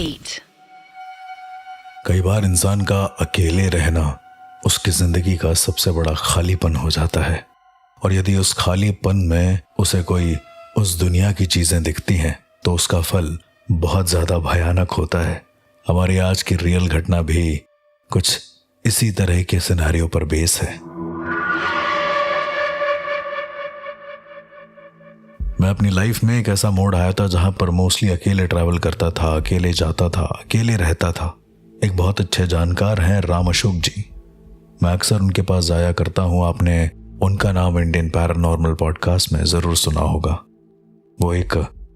8. कई बार इंसान का अकेले रहना उसकी जिंदगी का सबसे बड़ा खालीपन हो जाता है, और यदि उस खालीपन में उसे कोई उस दुनिया की चीजें दिखती हैं तो उसका फल बहुत ज्यादा भयानक होता है। हमारी आज की रियल घटना भी कुछ इसी तरह के सिनेरियो पर बेस है। मैं अपनी लाइफ में एक ऐसा मोड़ आया था जहां पर मोस्टली अकेले ट्रैवल करता था, अकेले जाता था, अकेले रहता था। एक बहुत अच्छे जानकार हैं राम अशोक जी। मैं अक्सर उनके पास जाया करता हूं। आपने उनका नाम इंडियन पैरानॉर्मल पॉडकास्ट में जरूर सुना होगा। वो एक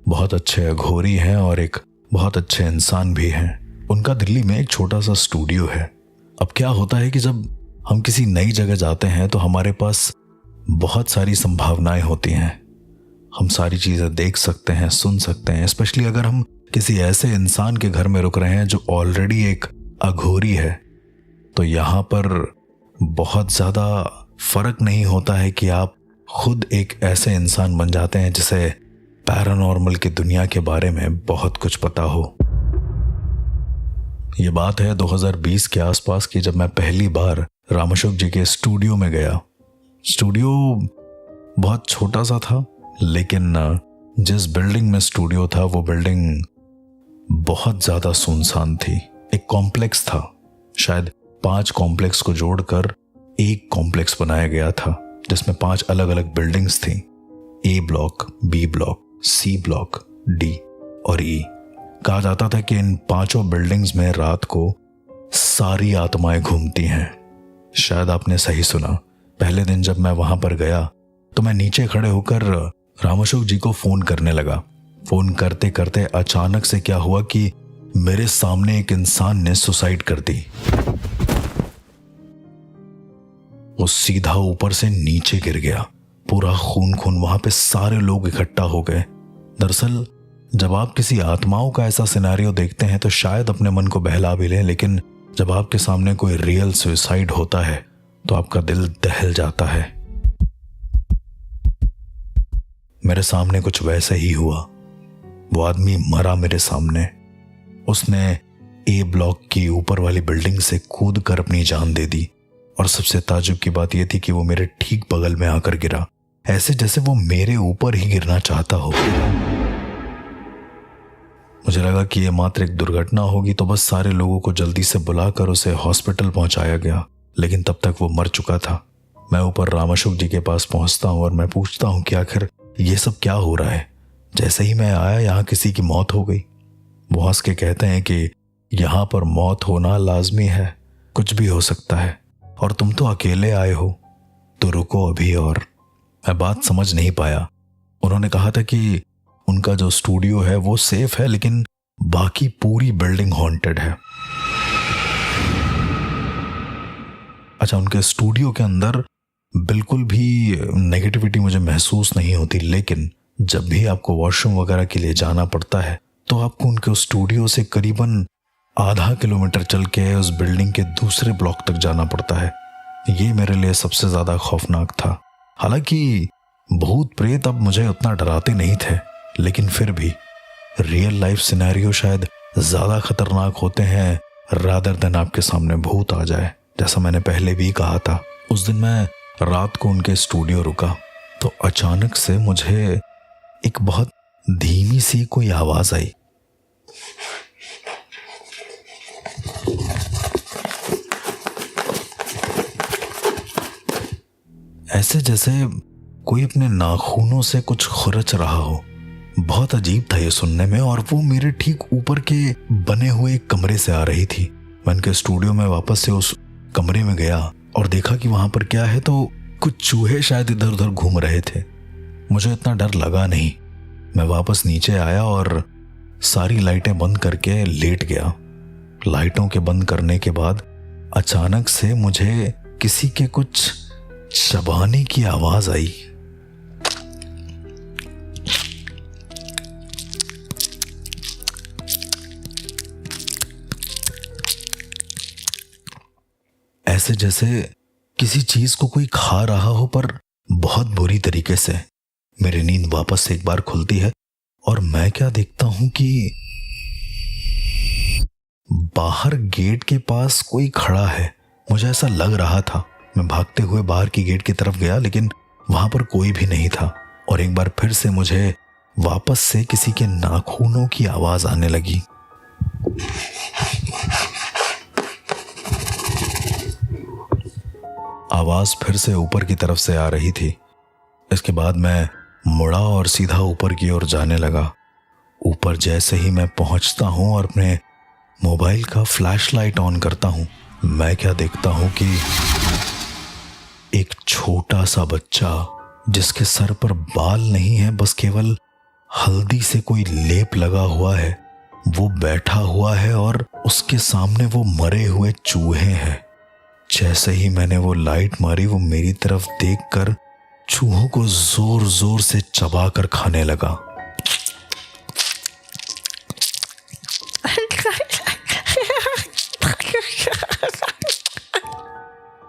बहुत अच्छे अघोरी हैं और एक बहुत अच्छे इंसान भी हैं। उनका दिल्ली में एक छोटा सा स्टूडियो है। अब क्या होता है कि जब हम किसी नई जगह जाते हैं तो हमारे पास बहुत सारी संभावनाएं होती हैं। हम सारी चीजें देख सकते हैं, सुन सकते हैं, स्पेशली अगर हम किसी ऐसे इंसान के घर में रुक रहे हैं जो ऑलरेडी एक अघोरी है। तो यहाँ पर बहुत ज्यादा फर्क नहीं होता है कि आप खुद एक ऐसे इंसान बन जाते हैं जिसे पैरानॉर्मल की दुनिया के बारे में बहुत कुछ पता हो। ये बात है 2020 के आसपास की, जब मैं पहली बार राम अशोक जी के स्टूडियो में गया। स्टूडियो बहुत छोटा सा था, लेकिन जिस बिल्डिंग में स्टूडियो था वो बिल्डिंग बहुत ज्यादा सुनसान थी। एक कॉम्प्लेक्स था, शायद 5 कॉम्प्लेक्स को जोड़कर एक कॉम्प्लेक्स बनाया गया था जिसमें 5 अलग अलग बिल्डिंग्स थी। A block, B block, C block, D और ई। कहा जाता था कि इन 5 बिल्डिंग्स में रात को सारी आत्माएं घूमती हैं। शायद आपने सही सुना। पहले दिन जब मैं वहां पर गया तो मैं नीचे खड़े होकर राम अशोक जी को फोन करने लगा। फोन करते करते अचानक से क्या हुआ कि मेरे सामने एक इंसान ने सुसाइड कर दी। वो सीधा ऊपर से नीचे गिर गया, पूरा खून खून। वहां पे सारे लोग इकट्ठा हो गए। दरअसल जब आप किसी आत्माओं का ऐसा सिनेरियो देखते हैं तो शायद अपने मन को बहला भी लें, लेकिन जब आपके सामने कोई रियल सुसाइड होता है तो आपका दिल दहल जाता है। मेरे सामने कुछ वैसा ही हुआ। वो आदमी मरा मेरे सामने। उसने ए ब्लॉक की ऊपर वाली बिल्डिंग से कूद कर अपनी जान दे दी, और सबसे ताज्जुब की बात यह थी कि वो मेरे ठीक बगल में आकर गिरा, ऐसे जैसे वो मेरे ऊपर ही गिरना चाहता हो। मुझे लगा कि यह मात्र एक दुर्घटना होगी, तो बस सारे लोगों को जल्दी से बुलाकर उसे हॉस्पिटल पहुंचाया गया, लेकिन तब तक वो मर चुका था। मैं ऊपर राम अशोक जी के पास पहुंचता हूं और मैं पूछता हूं कि आखिर ये सब क्या हो रहा है। जैसे ही मैं आया यहाँ किसी की मौत हो गई। वो हंस के कहते हैं कि यहाँ पर मौत होना लाजमी है, कुछ भी हो सकता है, और तुम तो अकेले आए हो, तो रुको अभी। और मैं बात समझ नहीं पाया। उन्होंने कहा था कि उनका जो स्टूडियो है वो सेफ है, लेकिन बाकी पूरी बिल्डिंग हॉन्टेड है। अच्छा, उनके स्टूडियो के अंदर बिल्कुल भी नेगेटिविटी मुझे महसूस नहीं होती, लेकिन जब भी आपको वॉशरूम वगैरह के लिए जाना पड़ता है तो आपको उनके स्टूडियो से करीबन आधा किलोमीटर चल के उस बिल्डिंग के दूसरे ब्लॉक तक जाना पड़ता है। ये मेरे लिए सबसे ज्यादा खौफनाक था। हालांकि भूत प्रेत अब मुझे उतना डराते नहीं थे, लेकिन फिर भी रियल लाइफ सिनेरियो शायद ज्यादा खतरनाक होते हैं रादर देन आपके सामने भूत आ जाए। जैसा मैंने पहले भी कहा था, उस दिन मैं रात को उनके स्टूडियो रुका तो अचानक से मुझे एक बहुत धीमी सी कोई आवाज आई। ऐसे जैसे कोई अपने नाखूनों से कुछ खुरच रहा हो। बहुत अजीब था ये सुनने में, और वो मेरे ठीक ऊपर के बने हुए कमरे से आ रही थी। मैं उनके स्टूडियो में वापस से उस कमरे में गया और देखा कि वहां पर क्या है, तो कुछ चूहे शायद इधर उधर घूम रहे थे। मुझे इतना डर लगा नहीं। मैं वापस नीचे आया और सारी लाइटें बंद करके लेट गया। लाइटों के बंद करने के बाद अचानक से मुझे किसी के कुछ चबाने की आवाज आई। ऐसे जैसे किसी चीज को कोई खा रहा हो, पर बहुत बुरी तरीके से। मेरी नींद वापस से एक बार खुलती है और मैं क्या देखता हूं कि बाहर गेट के पास कोई खड़ा है, मुझे ऐसा लग रहा था। मैं भागते हुए बाहर की गेट की तरफ गया, लेकिन वहां पर कोई भी नहीं था। और एक बार फिर से मुझे वापस से किसी के नाखूनों की आवाज आने लगी। आवाज फिर से ऊपर की तरफ से आ रही थी। इसके बाद मैं मुड़ा और सीधा ऊपर की ओर जाने लगा। ऊपर जैसे ही मैं पहुंचता हूं और अपने मोबाइल का फ्लैशलाइट ऑन करता हूं, मैं क्या देखता हूं कि एक छोटा सा बच्चा जिसके सर पर बाल नहीं है, बस केवल हल्दी से कोई लेप लगा हुआ है, वो बैठा हुआ है और उसके सामने वो मरे हुए चूहे हैं। जैसे ही मैंने वो लाइट मारी, वो मेरी तरफ देखकर चूहों को जोर जोर से चबा कर खाने लगा।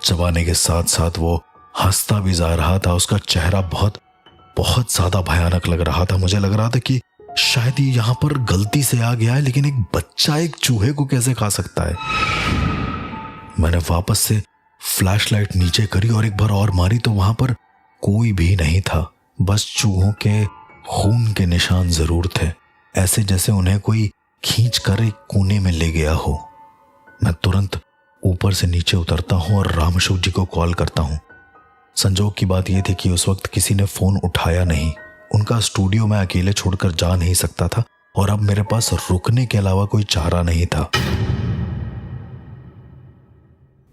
चबाने के साथ साथ वो हंसता भी जा रहा था। उसका चेहरा बहुत बहुत ज्यादा भयानक लग रहा था। मुझे लग रहा था कि शायद ये यहाँ पर गलती से आ गया है, लेकिन एक बच्चा एक चूहे को कैसे खा सकता है। मैंने वापस से फ्लैशलाइट नीचे करी और एक बार और मारी तो वहां पर कोई भी नहीं था, बस चूहों के खून के निशान जरूर थे, ऐसे जैसे उन्हें कोई खींच कर एक कोने में ले गया हो। मैं तुरंत ऊपर से नीचे उतरता हूं और राम अशोक जी को कॉल करता हूं। संजोग की बात यह थी कि उस वक्त किसी ने फोन उठाया नहीं। उनका स्टूडियो मैं अकेले छोड़कर जा नहीं सकता था और अब मेरे पास रुकने के अलावा कोई चारा नहीं था।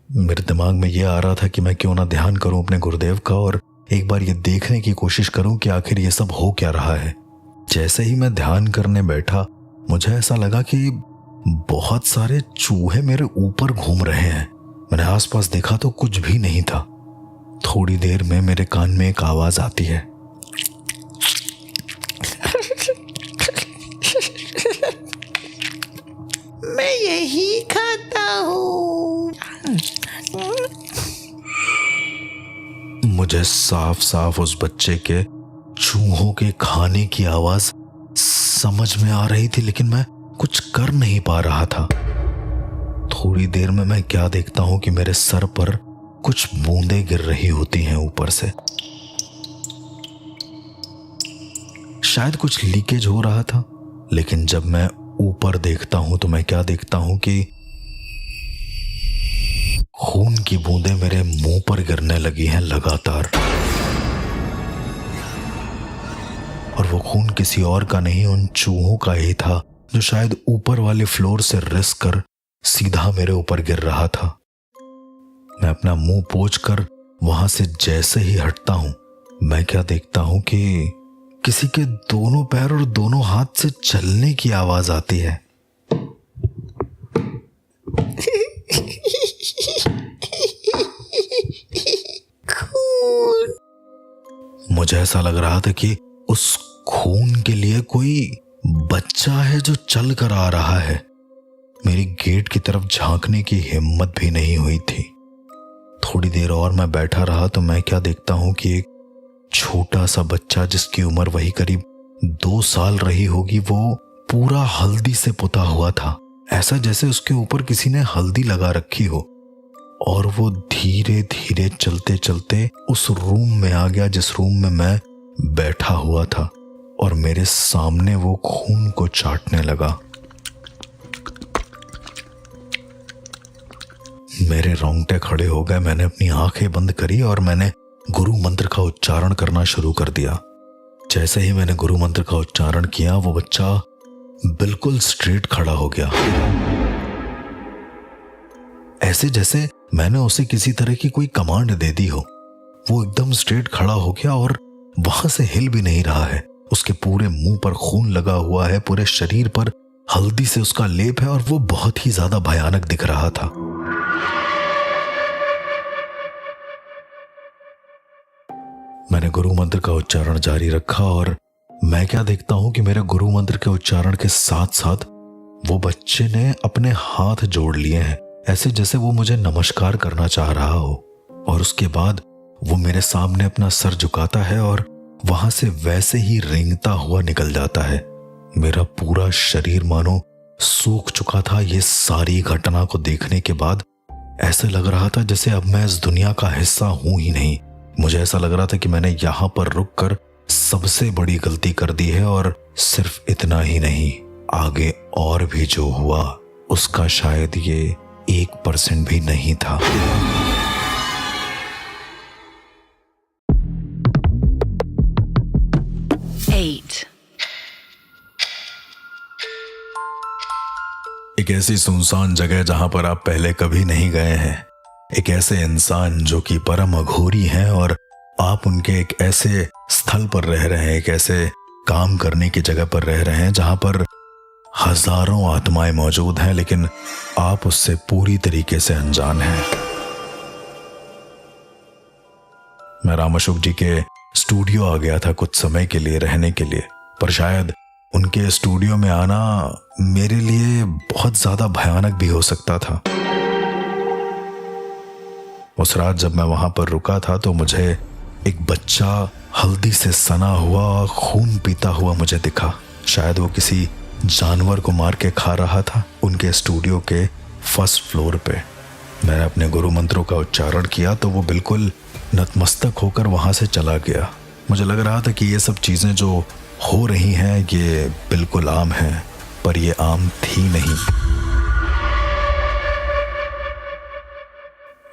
मेरे दिमाग में यह आ रहा था कि मैं क्यों ना ध्यान करूं अपने गुरुदेव का और एक बार ये देखने की कोशिश करूं कि आखिर ये सब हो क्या रहा है। जैसे ही मैं ध्यान करने बैठा, मुझे ऐसा लगा कि बहुत सारे चूहे मेरे ऊपर घूम रहे हैं। मैंने आसपास देखा तो कुछ भी नहीं था। थोड़ी देर में मेरे कान में एक आवाज आती है, मैं यही खाता हूँ। मुझे साफ साफ उस बच्चे के चूहों के खाने की आवाज समझ में आ रही थी, लेकिन मैं कुछ कर नहीं पा रहा था। थोड़ी देर में मैं क्या देखता हूं कि मेरे सर पर कुछ बूंदें गिर रही होती हैं ऊपर से। शायद कुछ लीकेज हो रहा था, लेकिन जब मैं ऊपर देखता हूं तो मैं क्या देखता हूं कि खून की बूंदें मेरे मुंह पर गिरने लगी हैं लगातार। और वो खून किसी और का नहीं, उन चूहों का ही था जो शायद ऊपर वाले फ्लोर से रिस कर सीधा मेरे ऊपर गिर रहा था। मैं अपना मुंह पोंछकर वहां से जैसे ही हटता हूं, मैं क्या देखता हूं कि किसी के दोनों पैर और दोनों हाथ से चलने की आवाज आती है। खून। मुझे ऐसा लग रहा था कि उस खून के लिए कोई बच्चा है जो चल कर आ रहा है। मेरी गेट की तरफ झांकने की हिम्मत भी नहीं हुई थी। थोड़ी देर और मैं बैठा रहा तो मैं क्या देखता हूं कि एक छोटा सा बच्चा जिसकी उम्र वही करीब 2 साल रही होगी, वो पूरा हल्दी से पुता हुआ था, ऐसा जैसे उसके ऊपर किसी ने हल्दी लगा रखी हो। और वो धीरे धीरे चलते चलते उस रूम में आ गया जिस रूम में मैं बैठा हुआ था, और मेरे सामने वो खून को चाटने लगा। मेरे रोंगटे खड़े हो गए। मैंने अपनी आंखें बंद करी और मैंने गुरु मंत्र का उच्चारण करना शुरू कर दिया। जैसे ही मैंने गुरु मंत्र का उच्चारण किया, वो बच्चा बिल्कुल स्ट्रेट खड़ा हो गया, ऐसे जैसे मैंने उसे किसी तरह की कोई कमांड दे दी हो। वो एकदम स्ट्रेट खड़ा हो गया और वहां से हिल भी नहीं रहा है। उसके पूरे मुंह पर खून लगा हुआ है, पूरे शरीर पर हल्दी से उसका लेप है और वो बहुत ही ज्यादा भयानक दिख रहा था। मैंने गुरु मंत्र का उच्चारण जारी रखा और मैं क्या देखता हूं कि मेरे गुरु मंत्र के उच्चारण के साथ साथ वो बच्चे ने अपने हाथ जोड़ लिए हैं, ऐसे जैसे वो मुझे नमस्कार करना चाह रहा हो। और उसके बाद वो मेरे सामने अपना सर झुकाता है और वहां से वैसे ही रेंगता हुआ निकल जाता है। मेरा पूरा शरीर मानो सूख चुका था। ये सारी घटना को देखने के बाद ऐसे लग रहा था जैसे अब मैं इस दुनिया का हिस्सा हूं ही नहीं। मुझे ऐसा लग रहा था कि मैंने यहाँ पर रुककर सबसे बड़ी गलती कर दी है, और सिर्फ इतना ही नहीं, आगे और भी जो हुआ उसका शायद ये 1% भी नहीं था। एक ऐसी सुनसान जगह जहां पर आप पहले कभी नहीं गए हैं, एक ऐसे इंसान जो कि परम अघोरी हैं, और आप उनके एक ऐसे स्थल पर रह रहे हैं, एक ऐसे काम करने की जगह पर रह रहे हैं जहां पर हजारों आत्माएं मौजूद हैं, लेकिन आप उससे पूरी तरीके से अनजान हैं। मैं राम अशोक जी के स्टूडियो आ गया था कुछ समय के लिए रहने के लिए, पर शायद उनके स्टूडियो में आना मेरे लिए बहुत ज्यादा भयानक भी हो सकता था। उस रात जब मैं वहां पर रुका था तो मुझे एक बच्चा हल्दी से सना हुआ खून पीता हुआ मुझे दिखा। शायद वो किसी जानवर को मार के खा रहा था उनके स्टूडियो के फर्स्ट फ्लोर पे। मैंने अपने गुरु मंत्रों का उच्चारण किया तो वो बिल्कुल नतमस्तक होकर वहां से चला गया। मुझे लग रहा था कि ये सब चीजें जो हो रही हैं ये बिल्कुल आम हैं, पर ये आम थी नहीं।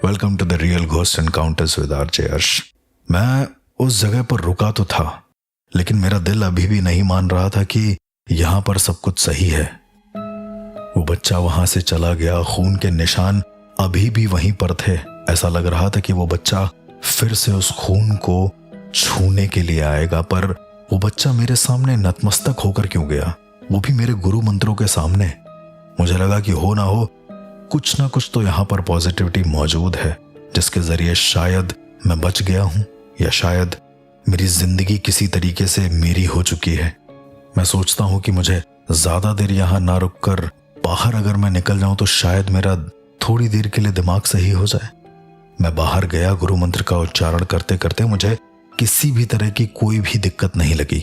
Welcome to the real ghost encounters with RJ Arsh. मैं उस जगह पर रुका तो था, लेकिन मेरा दिल अभी भी नहीं मान रहा था कि यहां पर सब कुछ सही है। वो बच्चा वहां से चला गया, खून के निशान अभी भी वहीं पर थे। ऐसा लग रहा था कि वो बच्चा फिर से उस खून को छूने के लिए आएगा, पर वो बच्चा मेरे सामने नतमस्तक होकर क्यों गया, वो भी मेरे गुरु मंत्रों के सामने। मुझे लगा कि हो ना हो कुछ ना कुछ तो यहाँ पर पॉजिटिविटी मौजूद है, जिसके जरिए शायद मैं बच गया हूं, या शायद मेरी जिंदगी किसी तरीके से मेरी हो चुकी है। मैं सोचता हूं कि मुझे ज्यादा देर यहाँ ना रुककर बाहर अगर मैं निकल जाऊं तो शायद मेरा थोड़ी देर के लिए दिमाग सही हो जाए। मैं बाहर गया, गुरु मंत्र का उच्चारण करते करते मुझे किसी भी तरह की कोई भी दिक्कत नहीं लगी।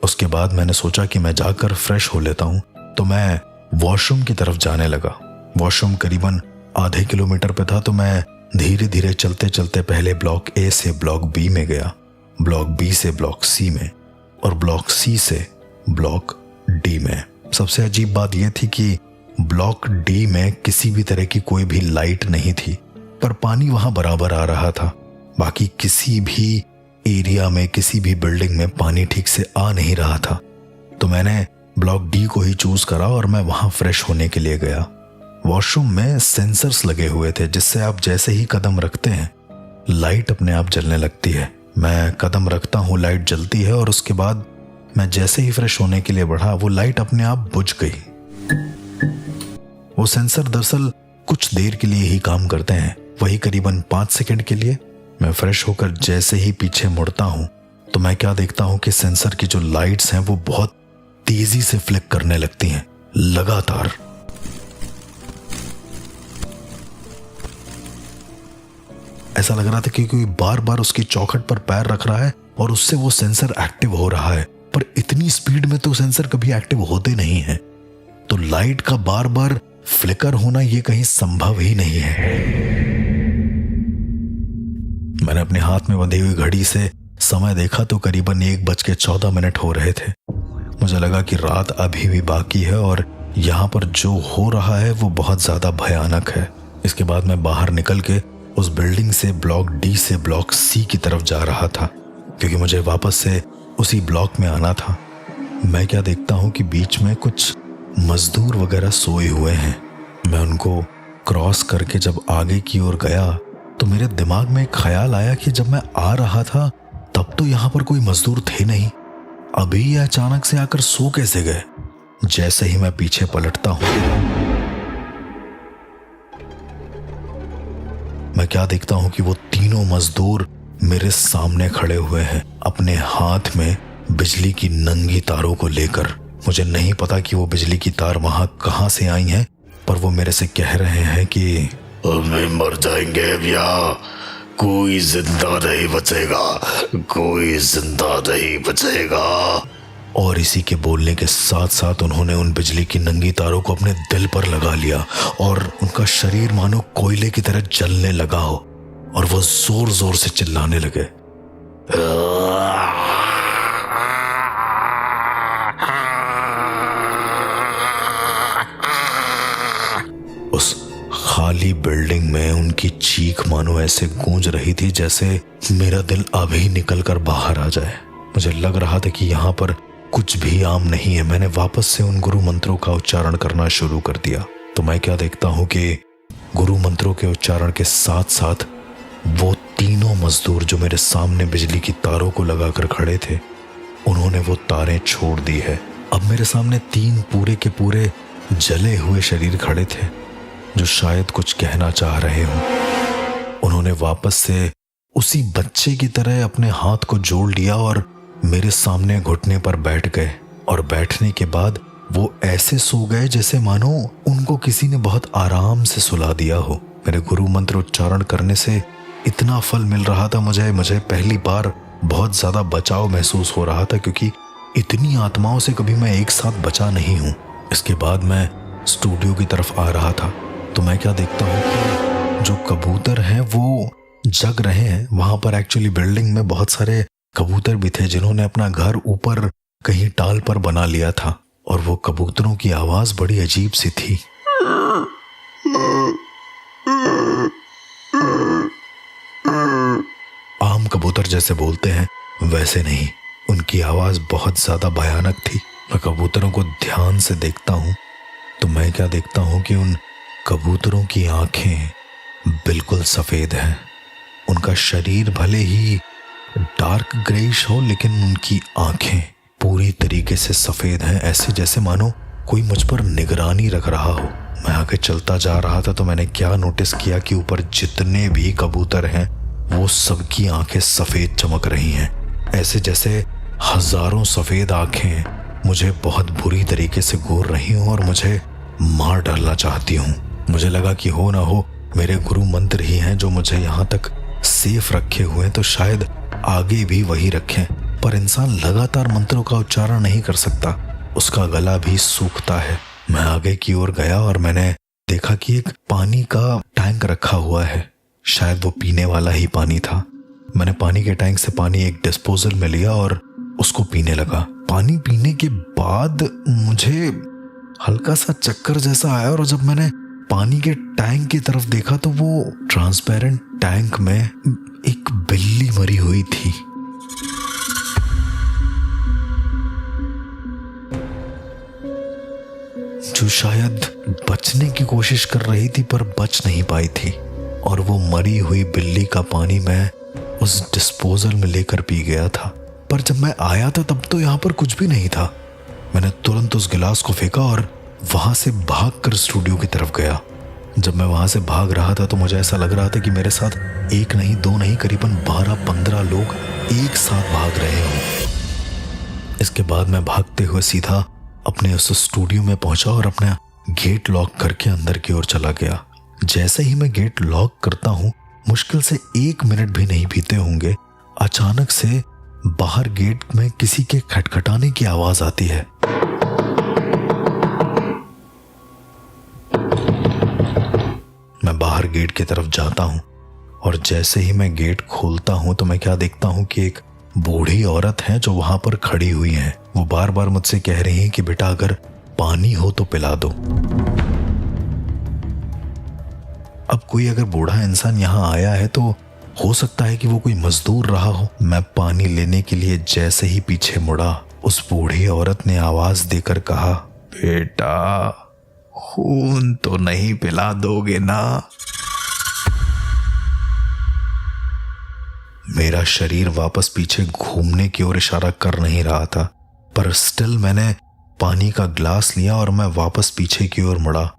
उसके बाद मैंने सोचा कि मैं जाकर फ्रेश हो लेता हूं, तो मैं वॉशरूम की तरफ जाने लगा। वॉशरूम करीबन आधे किलोमीटर पे था, तो मैं धीरे धीरे चलते चलते पहले ब्लॉक ए से ब्लॉक बी में गया, ब्लॉक बी से ब्लॉक सी में, और ब्लॉक सी से ब्लॉक डी में। सबसे अजीब बात यह थी कि ब्लॉक डी में किसी भी तरह की कोई भी लाइट नहीं थी, पर पानी वहां बराबर आ रहा था। बाकी किसी भी एरिया में, किसी भी बिल्डिंग में पानी ठीक से आ नहीं रहा था। तो मैंने ब्लॉक डी को ही चूज करा और मैं वहां फ्रेश होने के लिए गया। वॉशरूम में सेंसर्स लगे हुए थे, जिससे आप जैसे ही कदम रखते हैं लाइट अपने आप जलने लगती है। मैं कदम रखता हूं, लाइट जलती है, और उसके बाद मैं जैसे ही फ्रेश होने के लिए बढ़ा वो लाइट अपने आप बुझ गई। वो सेंसर दरअसल कुछ देर के लिए ही काम करते हैं, वही करीबन 5 सेकंड के लिए। मैं फ्रेश होकर जैसे ही पीछे मुड़ता हूं तो मैं क्या देखता हूं कि सेंसर की जो लाइट्स हैं वो बहुत तेजी से फ्लिक करने लगती हैं, लगातार। ऐसा लग रहा था कि कोई बार बार उसकी चौखट पर पैर रख रहा है और उससे वो सेंसर एक्टिव हो रहा है, पर इतनी स्पीड में तो सेंसर कभी एक्टिव होते नहीं है। तो लाइट का बार बार फ्लिकर होना ये कहीं संभव ही नहीं है। मैंने अपने हाथ में बंधी हुई घड़ी से समय देखा तो करीबन 1:14 हो रहे थे। मुझे लगा कि रात अभी भी बाकी है और यहाँ पर जो हो रहा है वो बहुत ज्यादा भयानक है। इसके बाद मैं बाहर निकल के उस बिल्डिंग से ब्लॉक डी से ब्लॉक सी की तरफ जा रहा था, क्योंकि मुझे वापस से उसी ब्लॉक में आना था। मैं क्या देखता हूँ कि बीच में कुछ मजदूर वगैरह सोए हुए हैं। मैं उनको क्रॉस करके जब आगे की ओर गया तो मेरे दिमाग में एक ख्याल आया कि जब मैं आ रहा था तब तो यहाँ पर कोई मजदूर थे नहीं, अभी ये अचानक से आकर सो कैसे गए। जैसे ही मैं पीछे पलटता हूं मैं क्या देखता हूं कि वो तीनों मजदूर मेरे सामने खड़े हुए हैं, अपने हाथ में बिजली की नंगी तारों को लेकर। मुझे नहीं पता कि वो बिजली की तार वहां कहां से आई हैं, पर वो मेरे से कह रहे हैं कि हमें मर जाएंगे भैया, कोई जिंदा नहीं बचेगा, कोई जिंदा नहीं बचेगा। और इसी के बोलने के साथ साथ उन्होंने उन बिजली की नंगी तारों को अपने दिल पर लगा लिया और उनका शरीर मानो कोयले की तरह जलने लगा हो और वो जोर जोर से चिल्लाने लगे। उस खाली बिल्डिंग में उनकी चीख मानो ऐसे गूंज रही थी जैसे मेरा दिल अभी निकलकर बाहर आ जाए। मुझे लग रहा था कि यहाँ पर कुछ भी आम नहीं है। मैंने वापस से उन गुरु मंत्रों का उच्चारण करना शुरू कर दिया तो मैं क्या देखता हूँ कि गुरु मंत्रों के उच्चारण के साथ साथ वो तीनों मजदूर जो मेरे सामने बिजली की तारों को लगाकर खड़े थे, उन्होंने वो तारें छोड़ दी है। अब मेरे सामने 3 पूरे के पूरे जले हुए शरीर खड़े थे जो शायद कुछ कहना चाह रहे हों। उन्होंने वापस से उसी बच्चे की तरह अपने हाथ को जोड़ लिया और मेरे सामने घुटने पर बैठ गए और बैठने के बाद वो ऐसे सो गए जैसे मानो उनको किसी ने बहुत आराम से सुला दिया हो। मेरे गुरु मंत्र उच्चारण करने से इतना फल मिल रहा था मुझे पहली बार बहुत ज्यादा बचाव महसूस हो रहा था, क्योंकि इतनी आत्माओं से कभी मैं एक साथ बचा नहीं हूं। इसके बाद मैं स्टूडियो की तरफ आ रहा था तो मैं क्या देखता हूँ कि जो कबूतर हैं वो जग रहे हैं। वहां पर एक्चुअली बिल्डिंग में बहुत सारे कबूतर भी थे जिन्होंने अपना घर ऊपर कहीं टाल पर बना लिया था और वो कबूतरों की आवाज बड़ी अजीब सी थी। आम कबूतर जैसे बोलते हैं वैसे नहीं, उनकी आवाज बहुत ज्यादा भयानक थी। मैं कबूतरों को ध्यान से देखता हूं तो मैं क्या देखता हूं कि उन कबूतरों की आंखें बिल्कुल सफेद हैं। उनका शरीर भले ही डार्क ग्रेइश हो लेकिन उनकी आंखें पूरी तरीके से सफेद हैं, ऐसे जैसे मानो कोई मुझ पर निगरानी रख रहा हो। मैं आगे चलता जा रहा था तो मैंने क्या नोटिस किया कि ऊपर जितने भी कबूतर हैं वो सबकी आंखें सफेद चमक रही हैं, ऐसे जैसे हजारों सफेद आंखें मुझे बहुत बुरी तरीके से घूर रही हूं और मुझे मार डालना चाहती हूं। मुझे लगा कि हो ना हो मेरे गुरु मंत्र ही हैं जो मुझे यहाँ तक सेफ रखे हुए, तो शायद आगे भी वही रखें। पर इंसान लगातार मंत्रों का उच्चारण नहीं कर सकता, उसका गला भी सूखता है। मैं आगे की ओर गया और मैंने देखा कि एक पानी का टैंक रखा हुआ है, शायद वो पीने वाला ही पानी था। मैंने पानी के टैंक से पानी एक डिस्पोजल में लिया और उसको पीने लगा। पानी पीने के बाद मुझे हल्का सा चक्कर जैसा आया और जब मैंने पानी के टैंक की तरफ देखा तो वो ट्रांसपेरेंट टैंक में एक बिल्ली मरी हुई थी। जो शायद बचने की कोशिश कर रही थी पर बच नहीं पाई थी, और वो मरी हुई बिल्ली का पानी मैं उस डिस्पोजल में लेकर पी गया था। पर जब मैं आया था तब तो यहाँ पर कुछ भी नहीं था। मैंने तुरंत उस गिलास को फेंका और वहां से भागकर स्टूडियो की तरफ गया। जब मैं वहां से भाग रहा था तो मुझे ऐसा लग रहा था कि मेरे साथ 1 नहीं 2 नहीं करीबन 12-15 लोग एक साथ भाग रहे हों। इसके बाद मैं भागते हुए सीधा अपने उस स्टूडियो में पहुंचा और अपना गेट लॉक करके अंदर की ओर चला गया। जैसे ही मैं गेट लॉक करता हूं, मुश्किल से 1 मिनट भी नहीं बीते होंगे, अचानक से बाहर गेट में किसी के खटखटाने की आवाज आती है। मैं बाहर गेट की तरफ जाता हूं और जैसे ही मैं गेट खोलता हूं तो मैं क्या देखता हूं कि एक बूढ़ी औरत है जो वहां पर खड़ी हुई है। वो बार बार मुझसे कह रही है कि बेटा अगर पानी हो तो पिला दो। अब कोई अगर बूढ़ा इंसान यहाँ आया है तो हो सकता है कि वो कोई मजदूर रहा हो। मैं पानी लेने के लिए जैसे ही पीछे मुड़ा, उस बूढ़ी औरत ने आवाज देकर कहा, बेटा खून तो नहीं पिला दोगे ना? मेरा शरीर वापस पीछे घूमने की ओर इशारा कर नहीं रहा था, पर स्टिल मैंने पानी का ग्लास लिया और मैं वापस पीछे की ओर मुड़ा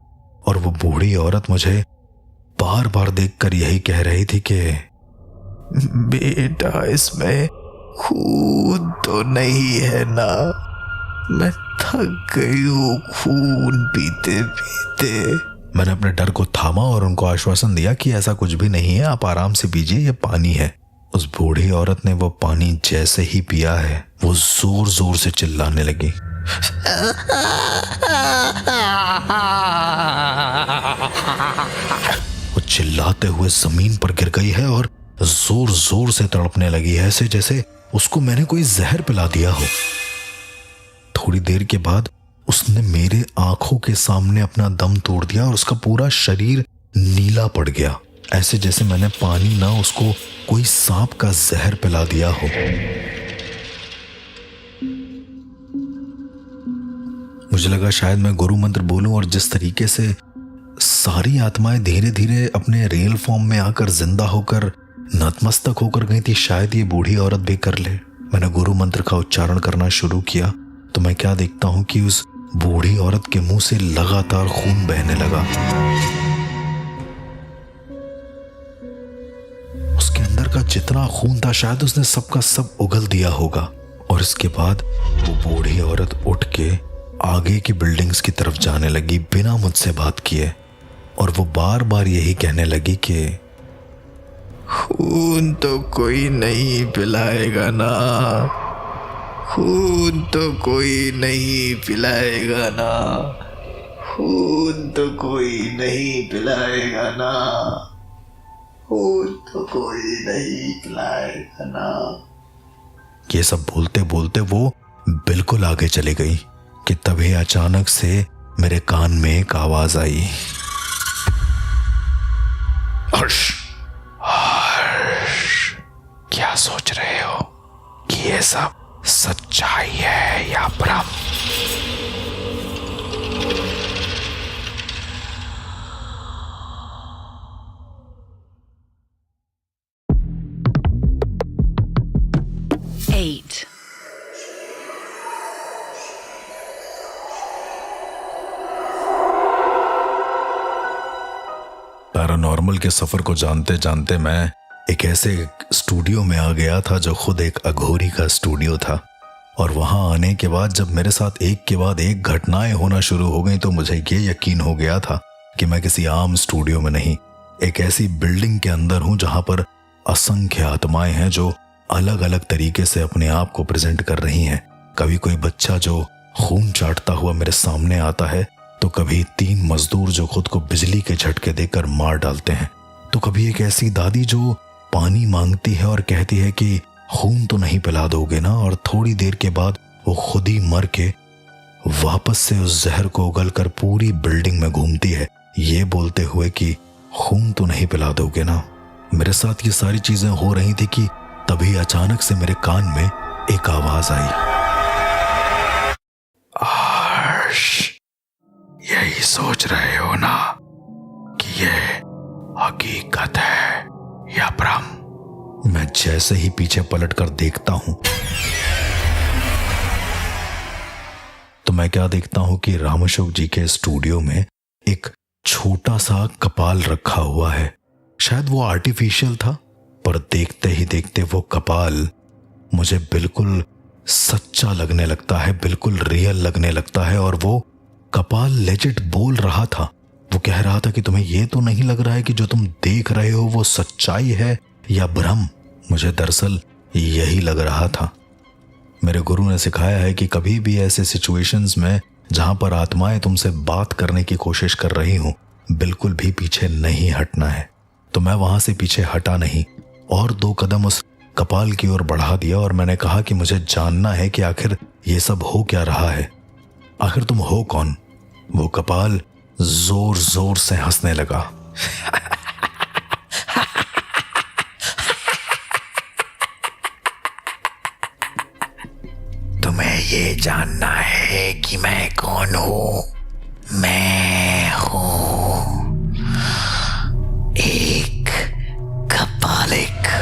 और वो बूढ़ी औरत मुझे बार बार देखकर यही कह रही थी कि बेटा इसमें खून तो नहीं है ना? मैं थक गई हूँ खून पीते पीते। मैंने अपने डर को थामा और उनको आश्वासन दिया कि ऐसा कुछ भी नहीं है, आप आराम से पीजिए, ये पानी है। उस बूढ़ी औरत ने वो पानी जैसे ही पिया है वो जोर जोर से चिल्लाने लगी। वो चिल्लाते हुए जमीन पर गिर गई है और जोर जोर से तड़पने लगी है, ऐसे जैसे उसको मैंने कोई जहर पिला दिया हो। थोड़ी देर के बाद उसने मेरे आंखों के सामने अपना दम तोड़ दिया और उसका पूरा शरीर नीला पड़ गया, ऐसे जैसे मैंने पानी ना उसको कोई सांप का जहर पिला दिया हो। मुझे लगा शायद मैं गुरु मंत्र बोलूं और जिस तरीके से सारी आत्माएं धीरे धीरे अपने रियल फॉर्म में आकर जिंदा होकर नतमस्तक होकर गई थी, शायद ये बूढ़ी औरत भी कर ले। मैंने गुरु मंत्र का उच्चारण करना शुरू किया तो मैं क्या देखता हूं कि उस बूढ़ी औरत के मुंह से लगातार खून बहने लगा। उसके अंदर का जितना खून था शायद उसने सबका सब उगल दिया होगा। और इसके बाद वो बूढ़ी औरत उठ के आगे की बिल्डिंग्स की तरफ जाने लगी बिना मुझसे बात किए, और वो बार बार यही कहने लगी कि खून तो कोई नहीं पिलाएगा ना, खून तो कोई नहीं पिलाएगा ना, खून तो कोई नहीं पिलाएगा ना, खून तो कोई नहीं पिलाएगा ना। ये सब बोलते बोलते वो बिल्कुल आगे चली गई कि तभी अचानक से मेरे कान में एक आवाज आई। हर्ष, हर्ष, क्या सोच रहे हो कि ये सब सच्चाई है या भ्रम? पैरानॉर्मल के सफर को जानते जानते मैं एक ऐसे स्टूडियो में आ गया था जो खुद एक अघोरी का स्टूडियो था। और वहां आने के बाद जब मेरे साथ एक के बाद एक घटनाएं होना शुरू हो गई तो मुझे ये यकीन हो गया था कि मैं किसी आम स्टूडियो में नहीं, एक ऐसी बिल्डिंग के अंदर हूं जहां पर असंख्य आत्माएं हैं जो अलग अलग तरीके से अपने आप को प्रेजेंट कर रही हैं। कभी कोई बच्चा जो खून चाटता हुआ मेरे सामने आता है, तो कभी 3 मजदूर जो खुद को बिजली के झटके देकर मार डालते हैं, तो कभी एक ऐसी दादी जो पानी मांगती है और कहती है कि खून तो नहीं पिला दोगे ना, और थोड़ी देर के बाद वो खुद ही मर के वापस से उस जहर को उगलकर पूरी बिल्डिंग में घूमती है ये बोलते हुए कि खून तो नहीं पिला दोगे ना। मेरे साथ ये सारी चीजें हो रही थी कि तभी अचानक से मेरे कान में एक आवाज आई। हर्ष, यही सोच रहे हो ना कि ये हकीकत है या भ्रम? मैं जैसे ही पीछे पलटकर देखता हूं तो मैं क्या देखता हूं कि रामअशोक जी के स्टूडियो में एक छोटा सा कपाल रखा हुआ है। शायद वो आर्टिफिशियल था, पर देखते ही देखते वो कपाल मुझे बिल्कुल सच्चा लगने लगता है, बिल्कुल रियल लगने लगता है। और वो कपाल लेजिट बोल रहा था। वो कह रहा था कि तुम्हें ये तो नहीं लग रहा है कि जो तुम देख रहे हो वो सच्चाई है या भ्रम? मुझे दरअसल यही लग रहा था। मेरे गुरु ने सिखाया है कि कभी भी ऐसे सिचुएशंस में जहां पर आत्माएं तुमसे बात करने की कोशिश कर रही हूं, बिल्कुल भी पीछे नहीं हटना है। तो मैं वहां से पीछे हटा नहीं और 2 कदम उस कपाल की ओर बढ़ा दिया और मैंने कहा कि मुझे जानना है कि आखिर ये सब हो क्या रहा है, आखिर तुम हो कौन? वो कपाल जोर जोर से हंसने लगा। तुम्हें ये जानना है कि मैं कौन हूं? मैं हूं एक कपालिक।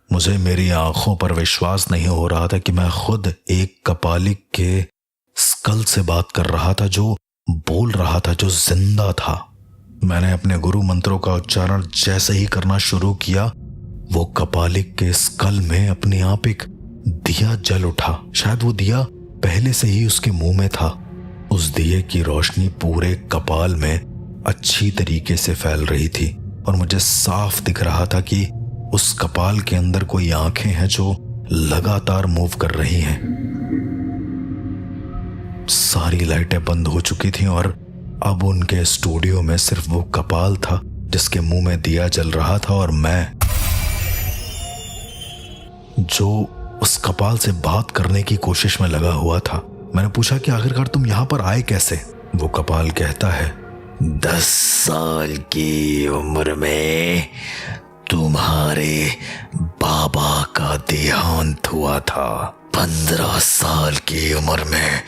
मुझे मेरी आंखों पर विश्वास नहीं हो रहा था कि मैं खुद एक कपालिक के स्कल से बात कर रहा था, जो बोल रहा था, जो जिंदा था। मैंने अपने गुरु मंत्रों का उच्चारण जैसे ही करना शुरू किया, वो कपालिक के स्कल में अपने आप एक दिया जल उठा। शायद वो दिया पहले से ही उसके मुंह में था। उस दिए की रोशनी पूरे कपाल में अच्छी तरीके से फैल रही थी। और मुझे साफ दिख रहा था कि उस कपाल के अंदर कोई आंखें हैं जो लगातार मूव कर रही हैं। सारी लाइटें बंद हो चुकी थीं और अब उनके स्टूडियो में सिर्फ वो कपाल था जिसके मुंह में दिया जल रहा था, और मैं जो उस कपाल से बात करने की कोशिश में लगा हुआ था। मैंने पूछा कि आखिरकार तुम यहां पर आए कैसे? वो कपाल कहता है, 10 साल की उम्र में तुम्हारे बाबा का देहांत हुआ था। 15 साल की उम्र में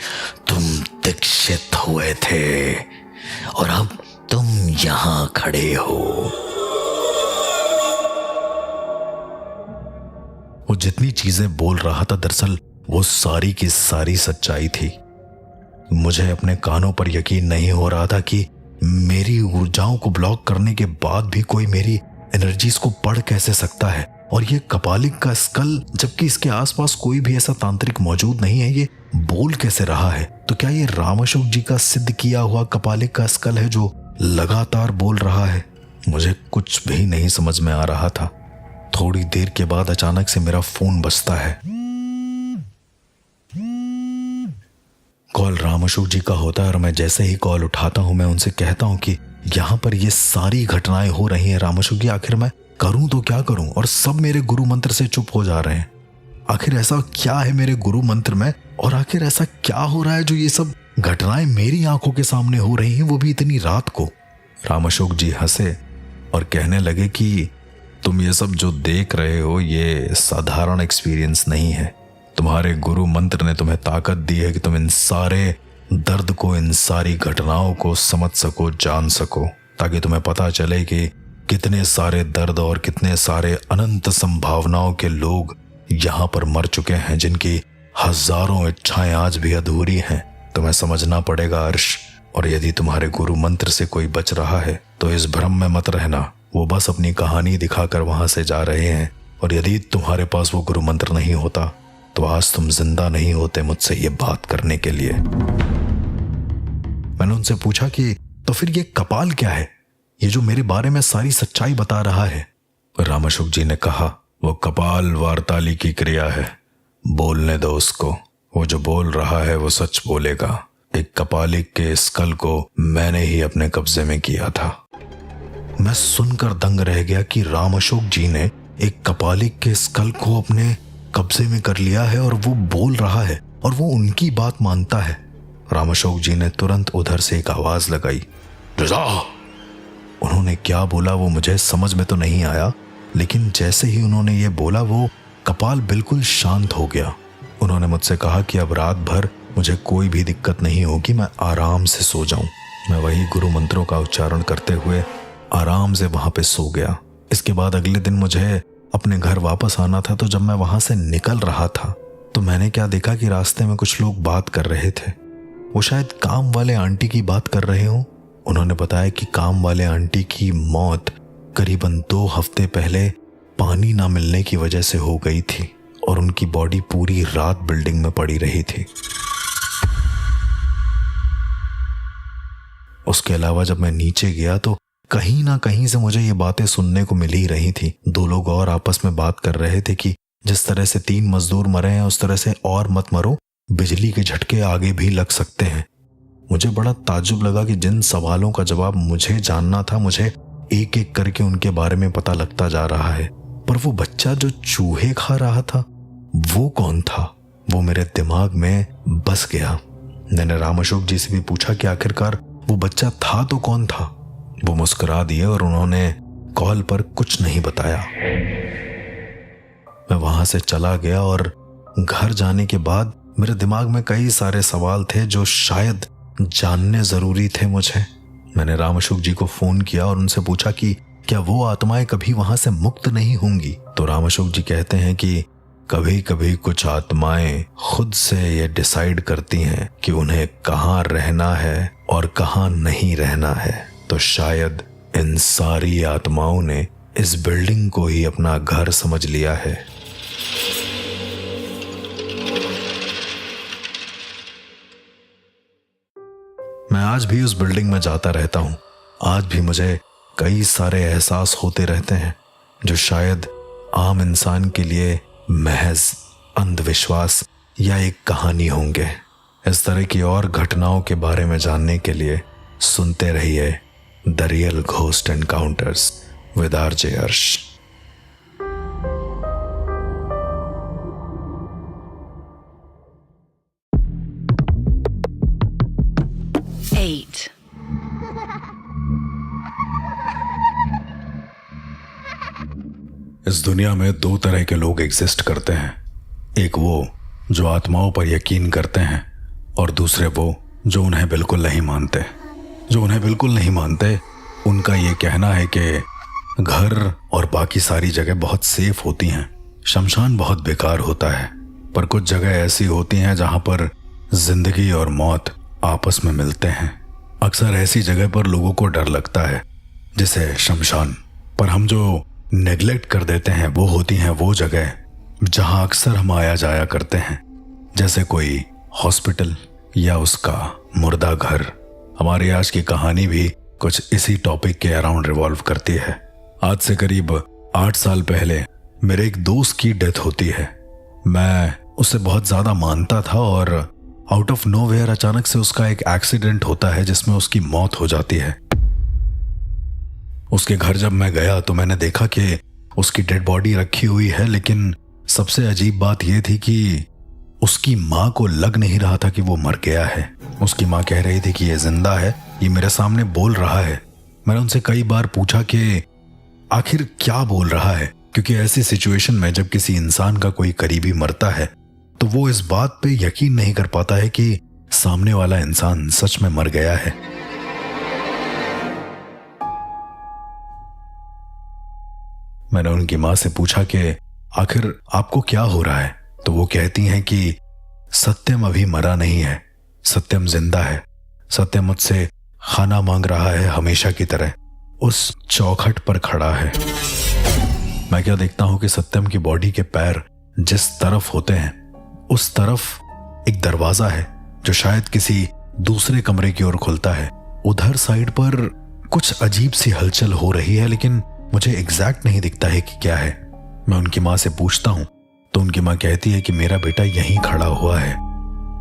तुम दीक्षित हुए थे और अब तुम यहां खड़े हो। वो जितनी चीजें बोल रहा था दरअसल वो सारी की सारी सच्चाई थी। मुझे अपने कानों पर यकीन नहीं हो रहा था कि मेरी ऊर्जाओं को ब्लॉक करने के बाद भी कोई मेरी एनर्जीज को पढ़ कैसे सकता है। और ये कपालिक का स्कल, जबकि इसके आसपास कोई भी ऐसा तांत्रिक मौजूद नहीं है, ये बोल कैसे रहा है? तो क्या ये राम अशोक जी का सिद्ध किया हुआ कपालिक का स्कल है जो लगातार बोल रहा है? मुझे कुछ भी नहीं समझ में आ रहा था। थोड़ी देर के बाद अचानक से मेरा फोन बजता है। कॉल राम अशोक जी का होता है और मैं जैसे ही कॉल उठाता हूं मैं उनसे कहता हूं कि यहां पर ये सारी घटनाएं हो रही हैं राम अशोक जी, आखिर मैं करूं तो क्या करूं? और सब मेरे गुरु मंत्र से चुप हो जा रहे हैं। आखिर ऐसा क्या है मेरे गुरु मंत्र में, और आखिर ऐसा क्या हो रहा है जो ये सब घटनाएं मेरी आंखों के सामने हो रही हैं, वो भी इतनी रात को? राम अशोक जी हंसे और कहने लगे कि तुम ये सब जो देख रहे हो ये साधारण एक्सपीरियंस नहीं है। तुम्हारे गुरु मंत्र ने तुम्हें ताकत दी है कि तुम इन सारे दर्द को, इन सारी घटनाओं को समझ सको, जान सको, ताकि तुम्हें पता चले कि कितने सारे दर्द और कितने सारे अनंत संभावनाओं के लोग यहाँ पर मर चुके हैं, जिनकी हजारों इच्छाएं आज भी अधूरी हैं। तुम्हें समझना पड़ेगा अर्श, और यदि तुम्हारे गुरु मंत्र से कोई बच रहा है तो इस भ्रम में मत रहना, वो बस अपनी कहानी दिखाकर वहां से जा रहे हैं। और यदि तुम्हारे पास वो गुरु मंत्र नहीं होता तो आज तुम जिंदा नहीं होते मुझसे ये बात करने के लिए। मैंने उनसे पूछा कि तो फिर ये कपाल क्या है, ये जो मेरे बारे में सारी सच्चाई बता रहा है? राम अशोक जी ने कहा, वो कपाल वार्ताली की क्रिया है, बोलने दो उसको। वो जो बोल रहा है वो सच बोलेगा। एक कपालिक के स्कल को मैंने ही अपने कब्जे में किया था। मैं सुनकर दंग रह गया कि राम अशोक जी ने एक कपालिक के स्कल को अपने कब्जे में कर लिया है और वो बोल रहा है और वो उनकी बात मानता है। राम अशोक जी ने तुरंत उधर से एक आवाज लगाई, रजा। उन्होंने क्या बोला वो मुझे समझ में तो नहीं आया, लेकिन जैसे ही उन्होंने ये बोला वो कपाल बिल्कुल शांत हो गया। उन्होंने मुझसे कहा कि अब रात भर मुझे कोई भी दिक्कत नहीं होगी, मैं आराम से सो जाऊं। मैं वही गुरु मंत्रों का उच्चारण करते हुए आराम से वहां पे सो गया। इसके बाद अगले दिन मुझे अपने घर वापस आना था, तो जब मैं वहां से निकल रहा था तो मैंने क्या देखा कि रास्ते में कुछ लोग बात कर रहे थे। वो शायद काम वाले आंटी की बात कर रहे हों। उन्होंने बताया कि काम वाले आंटी की मौत करीबन 2 हफ्ते पहले पानी ना मिलने की वजह से हो गई थी और उनकी बॉडी पूरी रात बिल्डिंग में पड़ी रही थी। उसके अलावा जब मैं नीचे गया तो कहीं ना कहीं से मुझे ये बातें सुनने को मिल ही रही थी। 2 लोग और आपस में बात कर रहे थे कि जिस तरह से 3 मजदूर मरे हैं उस तरह से और मत मरो, बिजली के झटके आगे भी लग सकते हैं। मुझे बड़ा ताज्जुब लगा कि जिन सवालों का जवाब मुझे जानना था, मुझे एक एक करके उनके बारे में पता लगता जा रहा है। पर वो बच्चा जो चूहे खा रहा था वो कौन था, वो मेरे दिमाग में बस गया। मैंने राम अशोक जी से भी पूछा कि आखिरकार वो बच्चा था तो कौन था। वो मुस्कुरा दिए और उन्होंने कॉल पर कुछ नहीं बताया। मैं वहां से चला गया और घर जाने के बाद मेरे दिमाग में कई सारे सवाल थे जो शायद जानने जरूरी थे मुझे। मैंने राम अशोक जी को फोन किया और उनसे पूछा कि क्या वो आत्माएं कभी वहां से मुक्त नहीं होंगी। तो राम अशोक जी कहते हैं कि कभी कभी कुछ आत्माएं खुद से ये डिसाइड करती हैं कि उन्हें कहाँ रहना है और कहाँ नहीं रहना है। तो शायद इन सारी आत्माओं ने इस बिल्डिंग को ही अपना घर समझ लिया है। मैं आज भी उस बिल्डिंग में जाता रहता हूं। आज भी मुझे कई सारे एहसास होते रहते हैं जो शायद आम इंसान के लिए महज अंधविश्वास या एक कहानी होंगे। इस तरह की और घटनाओं के बारे में जानने के लिए सुनते रहिए the real ghost encounters with RJ अर्श। इस दुनिया में दो तरह के लोग एग्जिस्ट करते हैं। एक वो जो आत्माओं पर यकीन करते हैं और दूसरे वो जो उन्हें बिल्कुल नहीं मानते। जो उन्हें बिल्कुल नहीं मानते उनका ये कहना है कि घर और बाकी सारी जगह बहुत सेफ होती हैं, शमशान बहुत बेकार होता है, पर कुछ जगह ऐसी होती हैं जहां पर जिंदगी और मौत आपस में मिलते हैं। अक्सर ऐसी जगह पर लोगों को डर लगता है जैसे शमशान, पर हम जो नेग्लेक्ट कर देते हैं वो होती हैं वो जगह जहां अक्सर हम आया जाया करते हैं, जैसे कोई हॉस्पिटल या उसका मुर्दा घर। हमारी आज की कहानी भी कुछ इसी टॉपिक के अराउंड रिवॉल्व करती है। आज से करीब 8 साल पहले मेरे एक दोस्त की डेथ होती है। मैं उसे बहुत ज्यादा मानता था और आउट ऑफ नोवेयर अचानक से उसका एक एक्सीडेंट होता है जिसमें उसकी मौत हो जाती है। उसके घर जब मैं गया तो मैंने देखा कि उसकी डेड बॉडी रखी हुई है, लेकिन सबसे अजीब बात यह थी कि उसकी माँ को लग नहीं रहा था कि वो मर गया है। उसकी माँ कह रही थी कि ये जिंदा है, ये मेरे सामने बोल रहा है। मैंने उनसे कई बार पूछा कि आखिर क्या बोल रहा है, क्योंकि ऐसी सिचुएशन में जब किसी इंसान का कोई करीबी मरता है तो वो इस बात पे यकीन नहीं कर पाता है कि सामने वाला इंसान सच में मर गया है। मैंने उनकी माँ से पूछा कि आखिर आपको क्या हो रहा है, तो वो कहती हैं कि सत्यम अभी मरा नहीं है, सत्यम जिंदा है। सत्यम मुझसे खाना मांग रहा है हमेशा की तरह, उस चौखट पर खड़ा है। मैं क्या देखता हूं कि सत्यम की बॉडी के पैर जिस तरफ होते हैं उस तरफ एक दरवाजा है जो शायद किसी दूसरे कमरे की ओर खुलता है। उधर साइड पर कुछ अजीब सी हलचल हो रही है, लेकिन मुझे एग्जैक्ट नहीं दिखता है कि क्या है। मैं उनकी माँ से पूछता हूं तो उनकी माँ कहती है कि मेरा बेटा यहीं खड़ा हुआ है,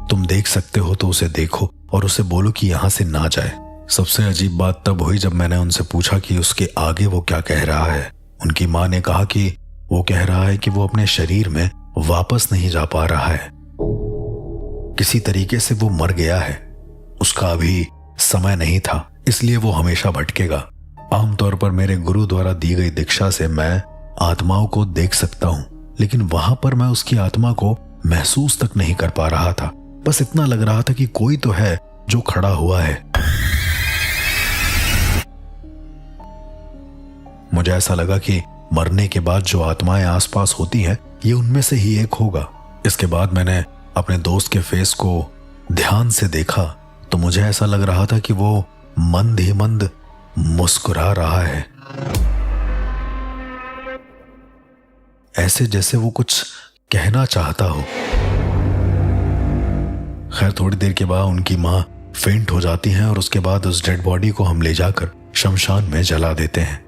तुम देख सकते हो तो उसे देखो और उसे बोलो कि यहां से ना जाए। सबसे अजीब बात तब हुई जब मैंने उनसे पूछा कि उसके आगे वो क्या कह रहा है। उनकी माँ ने कहा कि वो कह रहा है कि वो अपने शरीर में वापस नहीं जा पा रहा है, किसी तरीके से वो मर गया है, उसका अभी समय नहीं था, इसलिए वो हमेशा भटकेगा। आमतौर पर मेरे गुरु द्वारा दी गई दीक्षा से मैं आत्माओं को देख सकता हूं, लेकिन वहां पर मैं उसकी आत्मा को महसूस तक नहीं कर पा रहा था। बस इतना लग रहा था कि कोई तो है जो खड़ा हुआ है। मुझे ऐसा लगा कि मरने के बाद जो आत्माएं आसपास होती हैं ये उनमें से ही एक होगा। इसके बाद मैंने अपने दोस्त के फेस को ध्यान से देखा तो मुझे ऐसा लग रहा था कि वो मंद ही मंद मुस्कुरा रहा है, ऐसे जैसे वो कुछ कहना चाहता हो। खैर थोड़ी देर के बाद उनकी माँ फेंट हो जाती हैं और उसके बाद उस डेड बॉडी को हम ले जाकर शमशान में जला देते हैं।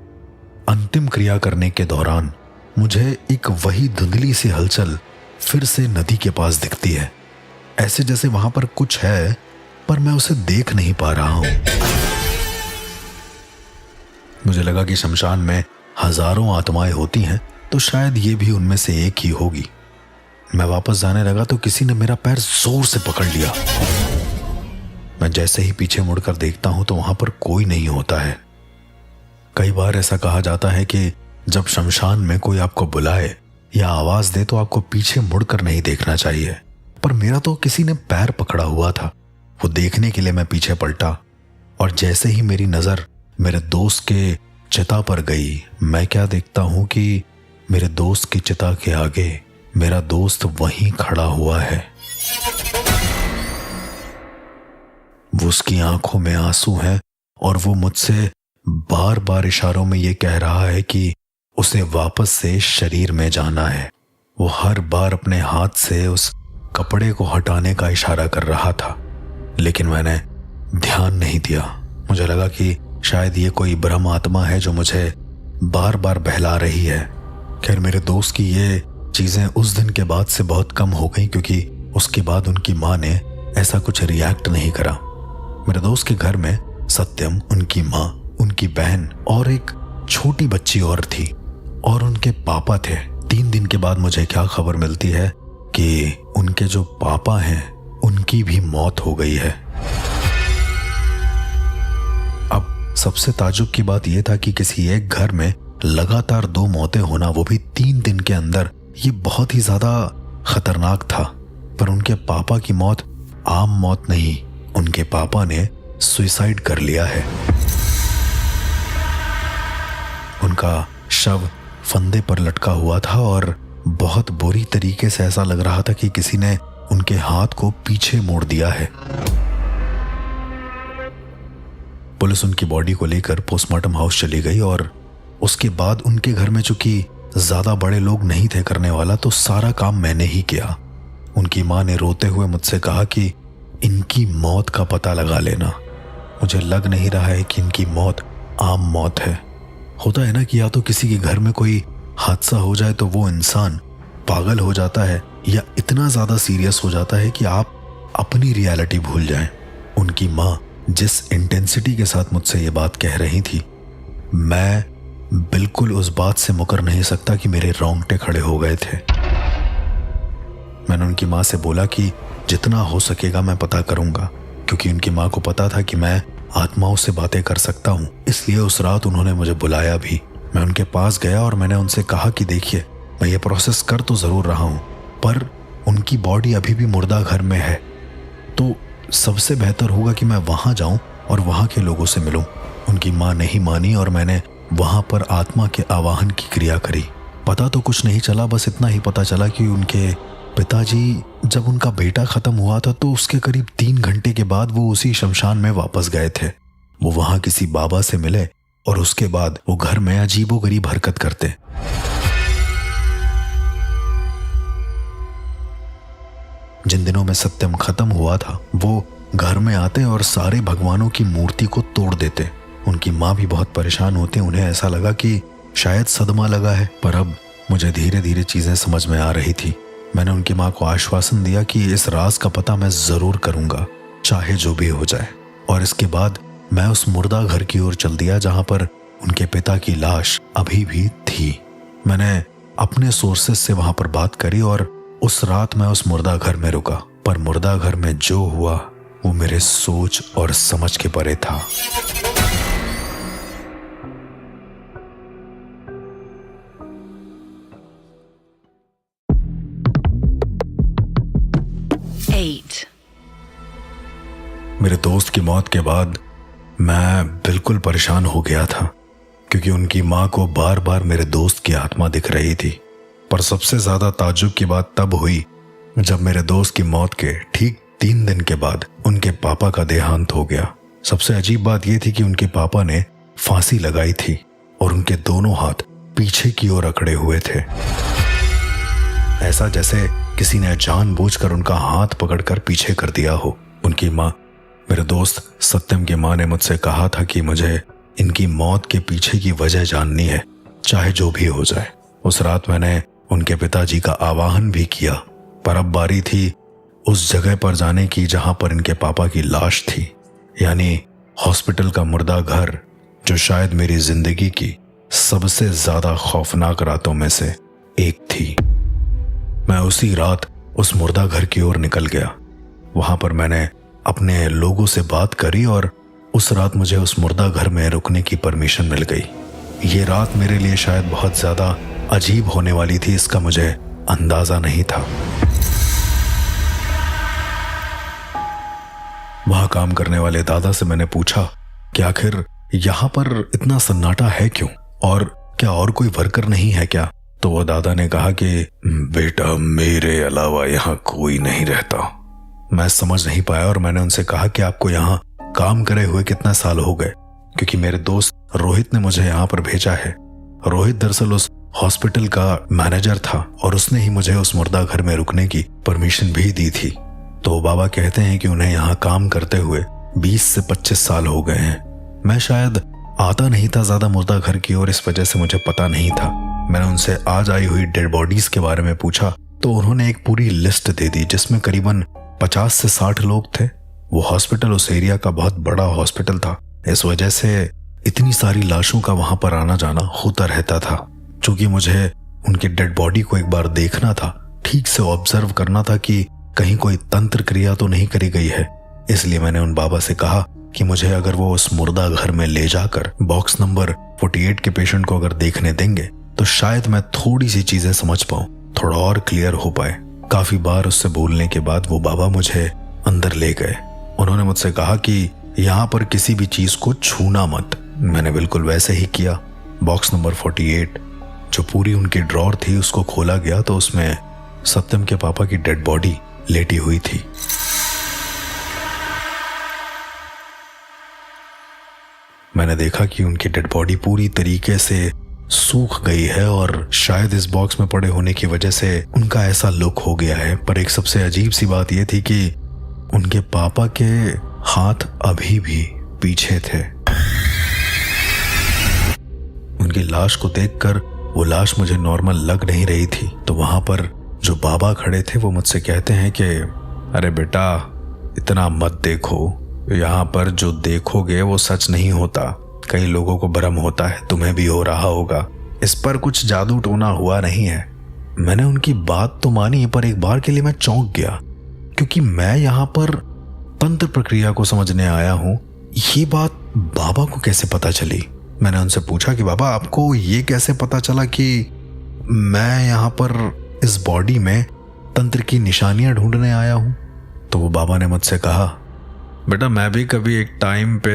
अंतिम क्रिया करने के दौरान मुझे एक वही धुंधली सी हलचल फिर से नदी के पास दिखती है, ऐसे जैसे वहां पर कुछ है पर मैं उसे देख नहीं पा रहा हूं। मुझे लगा कि शमशान में हजारों आत्माएं होती हैं तो शायद ये भी उनमें से एक ही होगी। मैं वापस जाने लगा तो किसी ने मेरा पैर जोर से पकड़ लिया। मैं जैसे ही पीछे मुड़कर देखता हूं तो वहां पर कोई नहीं होता है। कई बार ऐसा कहा जाता है कि जब शमशान में कोई आपको बुलाए या आवाज दे तो आपको पीछे मुड़कर नहीं देखना चाहिए, पर मेरा तो किसी ने पैर पकड़ा हुआ था। वो देखने के लिए मैं पीछे पलटा और जैसे ही मेरी नजर मेरे दोस्त के चिता पर गई, मैं क्या देखता हूं कि मेरे दोस्त की चिता के आगे मेरा दोस्त वहीं खड़ा हुआ है। वो उसकी आंखों में आंसू हैं और वो मुझसे बार बार इशारों में ये कह रहा है कि उसे वापस से शरीर में जाना है। वो हर बार अपने हाथ से उस कपड़े को हटाने का इशारा कर रहा था, लेकिन मैंने ध्यान नहीं दिया। मुझे लगा कि शायद ये कोई ब्रह्म आत्मा है जो मुझे बार बार बहला रही है। खैर, मेरे दोस्त की ये चीजें उस दिन के बाद से बहुत कम हो गई, क्योंकि उसके बाद उनकी माँ ने ऐसा कुछ रिएक्ट नहीं करा। मेरे दोस्त के घर में सत्यम, उनकी माँ, उनकी बहन और एक छोटी बच्ची और थी, और उनके पापा थे। 3 दिन के बाद मुझे क्या खबर मिलती है कि उनके जो पापा हैं उनकी भी मौत हो गई है। अब सबसे ताज्जुब की बात यह था कि किसी एक घर में लगातार 2 मौतें होना, वो भी 3 दिन के अंदर, ये बहुत ही ज्यादा खतरनाक था। पर उनके पापा की मौत आम मौत नहीं, उनके पापा ने सुसाइड कर लिया है। उनका शव फंदे पर लटका हुआ था और बहुत बुरी तरीके से ऐसा लग रहा था कि किसी ने उनके हाथ को पीछे मोड़ दिया है। पुलिस उनकी बॉडी को लेकर पोस्टमार्टम हाउस चली गई और उसके बाद उनके घर में चूंकि ज्यादा बड़े लोग नहीं थे करने वाला, तो सारा काम मैंने ही किया। उनकी माँ ने रोते हुए मुझसे कहा कि इनकी मौत का पता लगा लेना। मुझे लग नहीं रहा है कि इनकी मौत आम मौत है। होता है ना कि या तो किसी के घर में कोई हादसा हो जाए तो वो इंसान पागल हो जाता है, या इतना ज्यादा सीरियस हो जाता है कि आप अपनी रियलिटी भूल जाएं। उनकी माँ जिस इंटेंसिटी के साथ मुझसे ये बात कह रही थी, मैं बिल्कुल उस बात से मुकर नहीं सकता कि मेरे रोंगटे खड़े हो गए थे। मैंने उनकी माँ से बोला कि जितना हो सकेगा मैं पता करूंगा, क्योंकि उनकी माँ को पता था कि मैं आत्माओं से बातें कर सकता हूँ। इसलिए उस रात उन्होंने मुझे बुलाया भी। मैं उनके पास गया और मैंने उनसे कहा कि देखिए, मैं ये प्रोसेस कर तो जरूर रहा हूँ, पर उनकी बॉडी अभी भी मुर्दा घर में है, तो सबसे बेहतर होगा कि मैं वहां जाऊं और वहां के लोगों से मिलूं। उनकी माँ नहीं मानी और मैंने वहां पर आत्मा के आवाहन की क्रिया करी। पता तो कुछ नहीं चला, बस इतना ही पता चला कि उनके पिताजी, जब उनका बेटा खत्म हुआ था तो उसके करीब 3 घंटे के बाद वो उसी शमशान में वापस गए थे। वो वहां किसी बाबा से मिले और उसके बाद वो घर में अजीबोगरीब हरकत करते। जिन दिनों में सत्यम खत्म हुआ था, वो घर में आते और सारे भगवानों की मूर्ति को तोड़ देते। उनकी माँ भी बहुत परेशान होती। उन्हें ऐसा लगा कि शायद सदमा लगा है, पर अब मुझे धीरे धीरे चीजें समझ में आ रही थी। मैंने उनकी माँ को आश्वासन दिया कि इस राज का पता मैं जरूर करूंगा, चाहे जो भी हो जाए। और इसके बाद मैं उस मुर्दा घर की ओर चल दिया जहां पर उनके पिता की लाश अभी भी थी। मैंने अपने सोर्सेस से वहां पर बात करी और उस रात मैं उस मुर्दा घर में रुका। पर मुर्दा घर में जो हुआ वो मेरे सोच और समझ के परे था। मेरे दोस्त की मौत के बाद मैं बिल्कुल परेशान हो गया था, क्योंकि उनकी माँ को बार बार मेरे दोस्त की आत्मा दिख रही थी। पर सबसे ज्यादा ताज्जुब की बात तब हुई जब मेरे दोस्त की मौत के ठीक 3 दिन के बाद उनके पापा का देहांत हो गया। सबसे अजीब बात यह थी कि उनके पापा ने फांसी लगाई थी और उनके दोनों हाथ पीछे की ओर अकड़े हुए थे, ऐसा जैसे किसी ने जानबूझकर उनका हाथ पकड़कर पीछे कर दिया हो। उनकी माँ, मेरे दोस्त सत्यम की माँ ने मुझसे कहा था कि मुझे इनकी मौत के पीछे की वजह जाननी है, चाहे जो भी हो जाए। उस रात मैंने उनके पिताजी का आवाहन भी किया, पर अब बारी थी उस जगह पर जाने की जहां पर इनके पापा की लाश थी, यानी हॉस्पिटल का मुर्दा घर, जो शायद मेरी जिंदगी की सबसे ज्यादा खौफनाक रातों में से एक थी। मैं उसी रात उस मुर्दा घर की ओर निकल गया। वहां पर मैंने अपने लोगों से बात करी और उस रात मुझे उस मुर्दा घर में रुकने की परमिशन मिल गई। ये रात मेरे लिए शायद बहुत ज्यादा अजीब होने वाली थी, इसका मुझे अंदाजा नहीं था। वहां काम करने वाले दादा से मैंने पूछा कि आखिर यहां पर इतना सन्नाटा है क्यों, और क्या और कोई वर्कर नहीं है क्या? तो वो दादा ने कहा कि बेटा, मेरे अलावा यहाँ कोई नहीं रहता। मैं समझ नहीं पाया और मैंने उनसे कहा कि आपको यहाँ काम करे हुए कितना साल हो गए, क्योंकि मेरे दोस्त रोहित ने मुझे यहाँ पर भेजा है। रोहित दरअसल उस हॉस्पिटल का मैनेजर था और उसने ही मुझे उस मुर्दा घर में रुकने की परमिशन भी दी थी। तो बाबा कहते हैं कि उन्हें यहाँ काम करते हुए 20 से 25 साल हो गए हैं। मैं शायद आता नहीं था ज्यादा मुर्दा घर की ओर, इस वजह से मुझे पता नहीं था। मैंने उनसे आज आई हुई डेड बॉडीज के बारे में पूछा तो उन्होंने एक पूरी लिस्ट दे दी जिसमें करीबन 50 से 60 लोग थे। वो हॉस्पिटल उस एरिया का बहुत बड़ा हॉस्पिटल था, इस वजह से इतनी सारी लाशों का वहां पर आना जाना होता रहता था। चूंकि मुझे उनकी डेड बॉडी को एक बार देखना था, ठीक से ऑब्जर्व करना था कि कहीं कोई तंत्र क्रिया तो नहीं करी गई है, इसलिए मैंने उन बाबा से कहा कि मुझे अगर वो उस मुर्दा घर में ले जाकर बॉक्स नंबर 48 के पेशेंट को अगर देखने देंगे तो शायद मैं थोड़ी सी चीजें समझ पाऊं, थोड़ा और क्लियर हो पाए। काफी बार उससे बोलने के बाद वो बाबा मुझे अंदर ले गए। उन्होंने मुझसे कहा कि यहाँ पर किसी भी चीज को छूना मत। मैंने बिल्कुल वैसे ही किया। बॉक्स नंबर 48 जो पूरी उनकी ड्रॉर थी उसको खोला गया तो उसमें सत्यम के पापा की डेड बॉडी लेटी हुई थी। मैंने देखा कि उनकी डेड बॉडी पूरी तरीके से सूख गई है और शायद इस बॉक्स में पड़े होने की वजह से उनका ऐसा लुक हो गया है। पर एक सबसे अजीब सी बात यह थी कि उनके पापा के हाथ अभी भी पीछे थे। उनकी लाश को देखकर वो लाश मुझे नॉर्मल लग नहीं रही थी, तो वहां पर जो बाबा खड़े थे वो मुझसे कहते हैं कि अरे बेटा इतना मत देखो, यहाँ पर जो देखोगे वो सच नहीं होता। कई लोगों को भ्रम होता है, तुम्हें भी हो रहा होगा। इस पर कुछ जादू टोना हुआ नहीं है। मैंने उनकी बात तो मानी, पर एक बार के लिए मैं चौंक गया क्योंकि मैं यहाँ पर तंत्र प्रक्रिया को समझने आया हूँ। ये बात बाबा को कैसे पता चली? मैंने उनसे पूछा कि बाबा आपको ये कैसे पता चला कि मैं यहाँ पर इस बॉडी में तंत्र की निशानियां ढूंढने आया हूँ? तो वो बाबा ने मुझसे कहा बेटा मैं भी कभी एक टाइम पे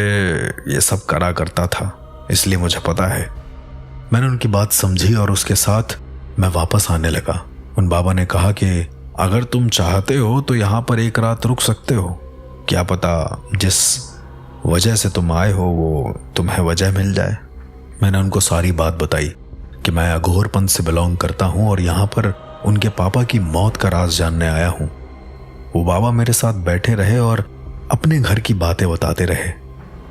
ये सब करा करता था, इसलिए मुझे पता है। मैंने उनकी बात समझी और उसके साथ मैं वापस आने लगा। उन बाबा ने कहा कि अगर तुम चाहते हो तो यहाँ पर एक रात रुक सकते हो, क्या पता जिस वजह से तुम आए हो वो तुम्हें वजह मिल जाए। मैंने उनको सारी बात बताई कि मैं अघोर पंथ से बिलोंग करता हूँ और यहाँ पर उनके पापा की मौत का राज जानने आया हूँ। वो बाबा मेरे साथ बैठे रहे और अपने घर की बातें बताते रहे।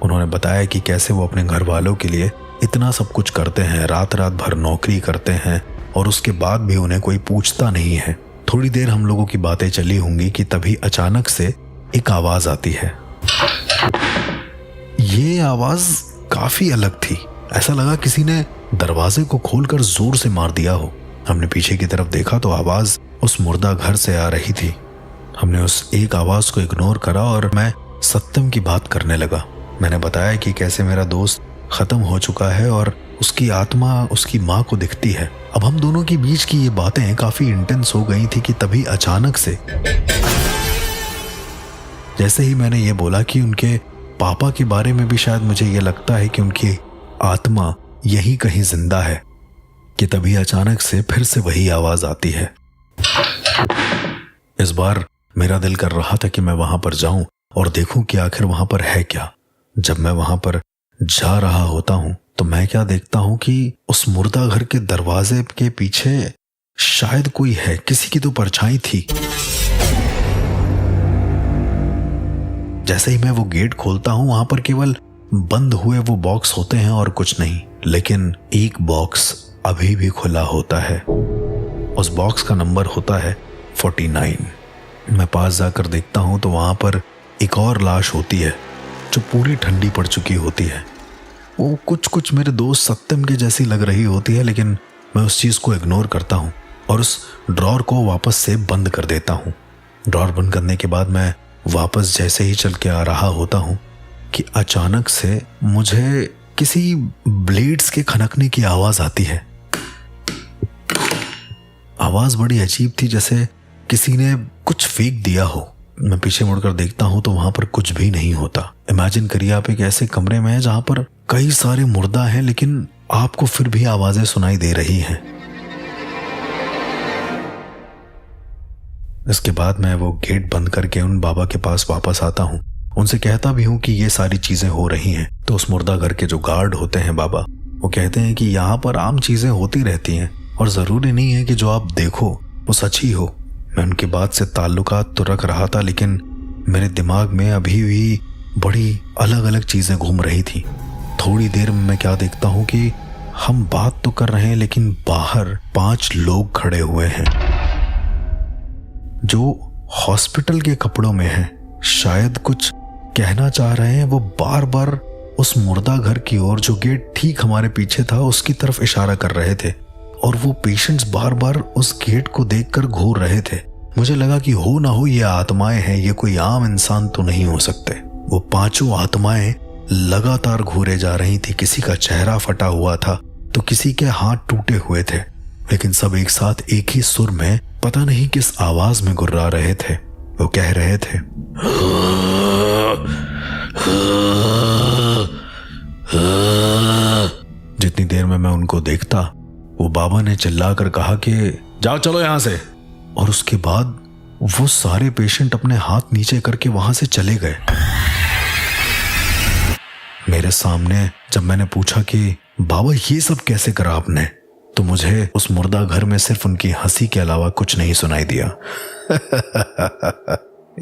उन्होंने बताया कि कैसे वो अपने घर वालों के लिए इतना सब कुछ करते हैं, रात रात भर नौकरी करते हैं और उसके बाद भी उन्हें कोई पूछता नहीं है। थोड़ी देर हम लोगों की बातें चली होंगी कि तभी अचानक से एक आवाज आती है। ये आवाज काफी अलग थी, ऐसा लगा किसी ने दरवाजे को खोलकर जोर से मार दिया हो। हमने पीछे की तरफ देखा तो आवाज उस मुर्दा घर से आ रही थी। हमने उस एक आवाज को इग्नोर करा और मैं सत्यम की बात करने लगा। मैंने बताया कि कैसे मेरा दोस्त खत्म हो चुका है और उसकी आत्मा उसकी माँ को दिखती है। अब हम दोनों के बीच की ये बातें काफी इंटेंस हो गई थी कि तभी अचानक से जैसे ही मैंने ये बोला कि उनके पापा के बारे में भी शायद मुझे ये लगता है कि उनकी आत्मा यहीं कहीं जिंदा है, कि तभी अचानक से फिर से वही आवाज आती है। इस बार मेरा दिल कर रहा था कि मैं वहां पर जाऊं और देखूं कि आखिर वहां पर है क्या। जब मैं वहां पर जा रहा होता हूं तो मैं क्या देखता हूं कि उस मुर्दा घर के दरवाजे के पीछे शायद कोई है, किसी की तो परछाई थी। जैसे ही मैं वो गेट खोलता हूं वहां पर केवल बंद हुए वो बॉक्स होते हैं और कुछ नहीं, लेकिन एक बॉक्स अभी भी खुला होता है। उस बॉक्स का नंबर होता है 49। मैं पास जाकर देखता हूं तो वहां पर एक और लाश होती है जो पूरी ठंडी पड़ चुकी होती है। वो कुछ मेरे दोस्त सत्यम के जैसी लग रही होती है, लेकिन मैं उस चीज को इग्नोर करता हूं और उस ड्रॉर को वापस से बंद कर देता हूं। ड्रॉर बंद करने के बाद मैं वापस जैसे ही चल के आ रहा होता हूं कि अचानक से मुझे किसी ब्लेड्स के खनकने की आवाज आती है। आवाज बड़ी अजीब थी, जैसे किसी ने कुछ फेंक दिया हो। मैं पीछे मुड़कर देखता हूं तो वहां पर कुछ भी नहीं होता। इमेजिन करिए आप एक ऐसे कमरे में हैं जहां पर कई सारे मुर्दा हैं, लेकिन आपको फिर भी आवाजें सुनाई दे रही हैं। इसके बाद मैं वो गेट बंद करके उन बाबा के पास वापस आता हूं। उनसे कहता भी हूं कि ये सारी चीजें हो रही हैं। तो उस मुर्दा घर के जो गार्ड होते हैं बाबा, वो कहते हैं कि यहाँ पर आम चीजें होती रहती हैं और जरूरी नहीं है कि जो आप देखो वो सच ही हो। मैं उनकी बात से ताल्लुकात तो रख रहा था, लेकिन मेरे दिमाग में अभी भी बड़ी अलग अलग चीजें घूम रही थी। थोड़ी देर में मैं क्या देखता हूं कि हम बात तो कर रहे हैं लेकिन बाहर 5 लोग खड़े हुए हैं जो हॉस्पिटल के कपड़ों में हैं। शायद कुछ कहना चाह रहे हैं। वो बार बार उस मुर्दा घर की ओर जो गेट ठीक हमारे पीछे था उसकी तरफ इशारा कर रहे थे और वो पेशेंट्स बार बार उस गेट को देखकर घूर रहे थे। मुझे लगा कि हो ना हो ये आत्माएं हैं, ये कोई आम इंसान तो नहीं हो सकते। वो 5 आत्माएं लगातार घूरे जा रही थी। किसी का चेहरा फटा हुआ था तो किसी के हाथ टूटे हुए थे, लेकिन सब एक साथ एक ही सुर में पता नहीं किस आवाज में गुर्रा रहे थे। वो कह रहे थे, जितनी देर में मैं उनको देखता वो बाबा ने चिल्लाकर कहा कि जाओ चलो यहां से, और उसके बाद वो सारे पेशेंट अपने हाथ नीचे करके वहां से चले गए। मेरे सामने जब मैंने पूछा कि बाबा ये सब कैसे करा आपने, तो मुझे उस मुर्दा घर में सिर्फ उनकी हंसी के अलावा कुछ नहीं सुनाई दिया।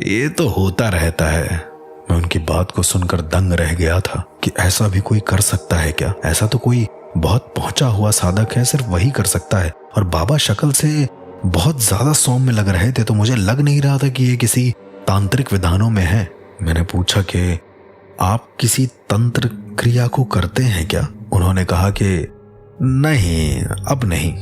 ये तो होता रहता है। मैं उनकी बात को सुनकर दंग रह गया था कि ऐसा भी कोई कर सकता है क्या? ऐसा तो कोई बहुत पहुंचा हुआ साधक है, सिर्फ वही कर सकता है। और बाबा शक्ल से बहुत ज्यादा सौम्य लग रहे थे, तो मुझे लग नहीं रहा था कि ये किसी तांत्रिक विधानों में है। मैंने पूछा कि आप किसी तंत्र क्रिया को करते हैं क्या? उन्होंने कहा कि नहीं, अब नहीं।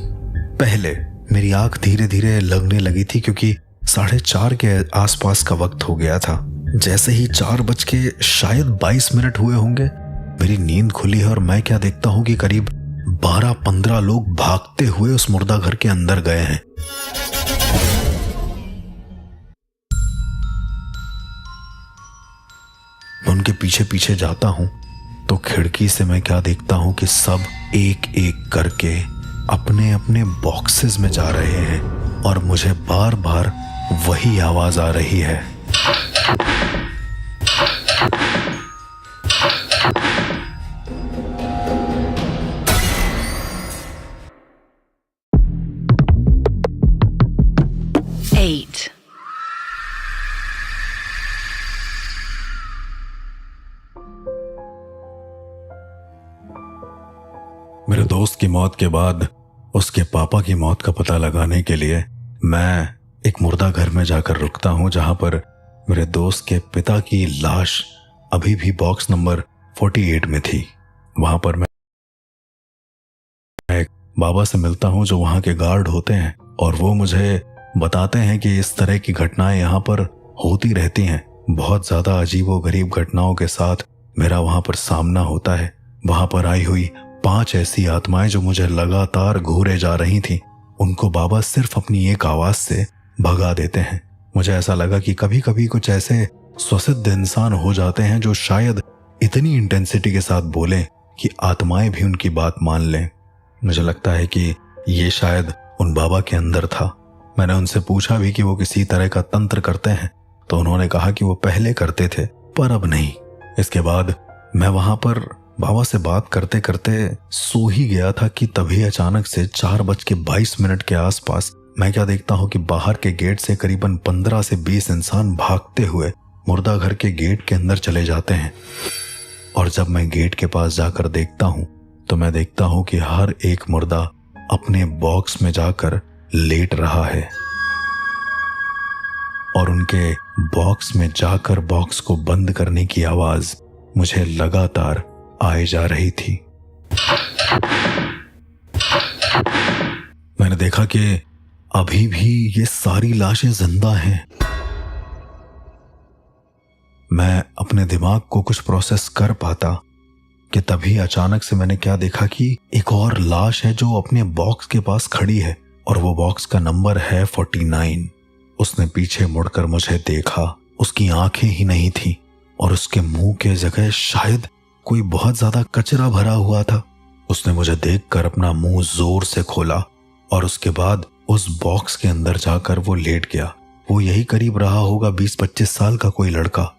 पहले मेरी आंख धीरे धीरे लगने लगी थी क्योंकि 4:30 के आसपास का वक्त हो गया था। जैसे ही 4:22 हुए होंगे, मेरी नींद खुली है और मैं क्या देखता हूं कि करीब 12-15 लोग भागते हुए उस मुर्दा घर के अंदर गए हैं। मैं उनके पीछे पीछे जाता हूं तो खिड़की से मैं क्या देखता हूं कि सब एक एक करके अपने अपने बॉक्सेस में जा रहे हैं और मुझे बार बार वही आवाज आ रही है। मेरे दोस्त की मौत के बाद उसके पापा की मौत का पता लगाने के लिए मैं एक मुर्दा घर में जाकर रुकता हूं, जहां पर मेरे दोस्त के पिता की लाश अभी भी बॉक्स नंबर 48 में थी। वहां पर मैं एक बाबा से मिलता हूं जो वहां के गार्ड होते हैं और वो मुझे बताते हैं कि इस तरह की घटनाएं यहां पर होती रहती हैं। बहुत ज्यादा अजीबोगरीब घटनाओं के साथ मेरा वहां पर सामना होता है। वहां पर आई हुई 5 ऐसी आत्माएं जो मुझे लगातार घूरे जा रही थीं, उनको बाबा सिर्फ अपनी एक आवाज से भगा देते हैं। मुझे ऐसा लगा कि कभी कभी कुछ ऐसे स्वसिद्ध इंसान हो जाते हैं जो शायद इतनी इंटेंसिटी के साथ बोलें कि आत्माएं भी उनकी बात मान लें। मुझे लगता है कि ये शायद उन बाबा के अंदर था। मैंने उनसे पूछा भी कि वो किसी तरह का तंत्र करते हैं, तो उन्होंने कहा कि वो पहले करते थे पर अब नहीं। इसके बाद मैं वहां पर बाबा से बात करते करते सो ही गया था कि तभी अचानक से 4:22 के आसपास मैं क्या देखता हूं कि बाहर के गेट से करीबन 15 से 20 इंसान भागते हुए मुर्दा घर के गेट के अंदर चले जाते हैं। और जब मैं गेट के पास जाकर देखता हूं तो मैं देखता हूं कि हर एक मुर्दा अपने बॉक्स में जाकर लेट रहा है और उनके बॉक्स में जाकर बॉक्स को बंद करने की आवाज मुझे लगातार आए जा रही थी। मैंने देखा कि अभी भी ये सारी लाशें जिंदा हैं। मैं अपने दिमाग को कुछ प्रोसेस कर पाता कि तभी अचानक से मैंने क्या देखा कि एक और लाश है जो अपने बॉक्स के पास खड़ी है और वो बॉक्स का नंबर है 49। उसने पीछे मुड़कर मुझे देखा। उसकी आंखें ही नहीं थी और उसके मुंह के जगह शायद कोई बहुत ज्यादा कचरा भरा हुआ था। उसने मुझे देखकर अपना मुंह जोर से खोला और उसके बाद उस बॉक्स के अंदर जाकर वो लेट गया। वो यही करीब रहा होगा 20-25 साल का कोई लड़का।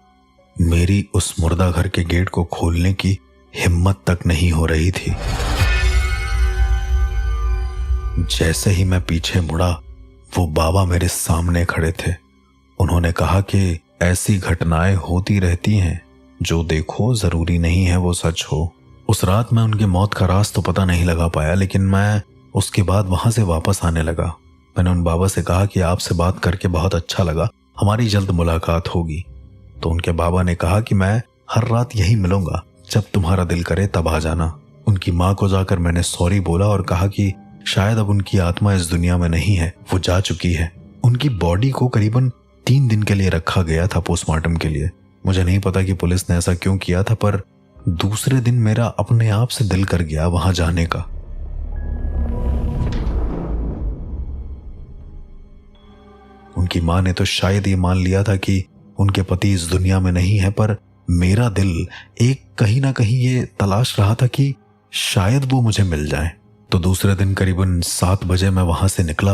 मेरी उस मुर्दा घर के गेट को खोलने की हिम्मत तक नहीं हो रही थी। जैसे ही मैं पीछे मुड़ा वो बाबा मेरे सामने खड़े थे। उन्होंने कहा कि ऐसी घटनाएं होती रहती हैं, जो देखो जरूरी नहीं है वो सच हो। उस रात मैं उनकी मौत का राज तो पता नहीं लगा पाया, लेकिन मैं उसके बाद वहां से वापस आने लगा। मैंने उन बाबा से कहा कि आपसे बात करके बहुत अच्छा लगा, हमारी जल्द मुलाकात होगी। तो उनके बाबा ने कहा कि मैं हर रात यही मिलूंगा, जब तुम्हारा दिल करे तब आ जाना। उनकी माँ को जाकर मैंने सॉरी बोला और कहा कि शायद अब उनकी आत्मा इस दुनिया में नहीं है, वो जा चुकी है। उनकी बॉडी को करीबन 3 दिन के लिए रखा गया था पोस्टमार्टम के लिए। मुझे नहीं पता कि पुलिस ने ऐसा क्यों किया था, पर दूसरे दिन मेरा अपने आप से दिल कर गया वहां जाने का। उनकी मां ने तो शायद ये मान लिया था कि उनके पति इस दुनिया में नहीं है, पर मेरा दिल एक कहीं ना कहीं ये तलाश रहा था कि शायद वो मुझे मिल जाए। तो दूसरे दिन करीबन 7 बजे मैं वहां से निकला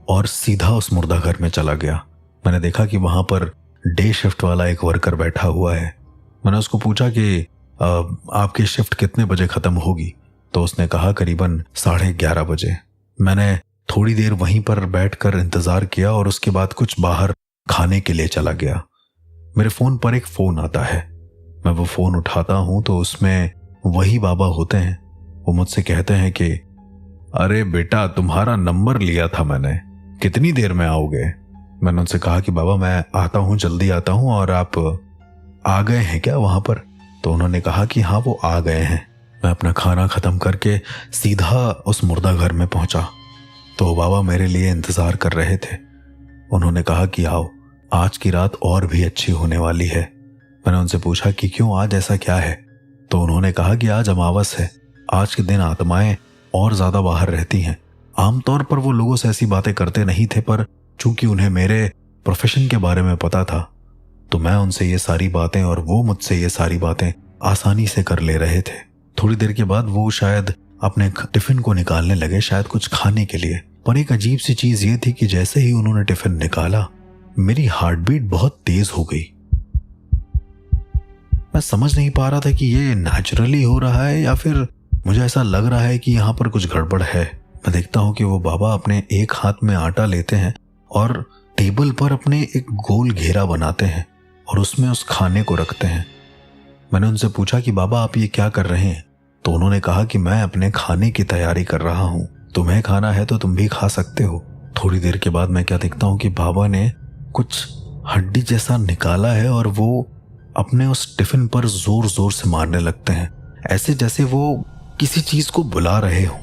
और सीधा उस मुर्दा घर में चला गया। मैंने देखा कि वहां पर डे शिफ्ट वाला एक वर्कर बैठा हुआ है। मैंने उसको पूछा कि आपकी शिफ्ट कितने बजे खत्म होगी? तो उसने कहा करीबन 11:30 बजे। मैंने थोड़ी देर वहीं पर बैठकर इंतजार किया और उसके बाद कुछ बाहर खाने के लिए चला गया। मेरे फोन पर एक फोन आता है। मैं वो फोन उठाता हूं तो उसमें वही बाबा होते हैं। वो मुझसे कहते हैं कि अरे बेटा, तुम्हारा नंबर लिया था मैंने, कितनी देर में आओगे? मैंने उनसे कहा कि बाबा मैं आता हूं, जल्दी आता हूं, और आप आ गए हैं क्या वहां पर? तो उन्होंने कहा कि हाँ वो आ गए हैं। मैं अपना खाना खत्म करके सीधा उस मुर्दा घर में पहुंचा तो बाबा मेरे लिए इंतजार कर रहे थे। उन्होंने कहा कि आओ, आज की रात और भी अच्छी होने वाली है। मैंने उनसे पूछा कि क्यों, आज ऐसा क्या है? तो उन्होंने कहा कि आज अमावस है, आज के दिन आत्माएं और ज्यादा बाहर रहती हैं। आमतौर पर वो लोगों से ऐसी बातें करते नहीं थे, पर चूंकि उन्हें मेरे प्रोफेशन के बारे में पता था तो मैं उनसे ये सारी बातें और वो मुझसे ये सारी बातें आसानी से कर ले रहे थे। थोड़ी देर के बाद वो शायद अपने टिफिन को निकालने लगे, शायद कुछ खाने के लिए। पर एक अजीब सी चीज ये थी कि जैसे ही उन्होंने टिफिन निकाला मेरी हार्ट बीट बहुत तेज हो गई। मैं समझ नहीं पा रहा था कि ये नेचुरली हो रहा है या फिर मुझे ऐसा लग रहा है कि यहाँ पर कुछ गड़बड़ है। मैं देखता हूँ कि वो बाबा अपने एक हाथ में आटा लेते हैं और टेबल पर अपने एक गोल घेरा बनाते हैं और उसमें उस खाने को रखते हैं। मैंने उनसे पूछा कि बाबा आप ये क्या कर रहे हैं? तो उन्होंने कहा कि मैं अपने खाने की तैयारी कर रहा हूँ, तुम्हें खाना है तो तुम भी खा सकते हो। थोड़ी देर के बाद मैं क्या देखता हूँ कि बाबा ने कुछ हड्डी जैसा निकाला है और वो अपने उस टिफिन पर जोर जोर से मारने लगते हैं, ऐसे जैसे वो किसी चीज को बुला रहे हो।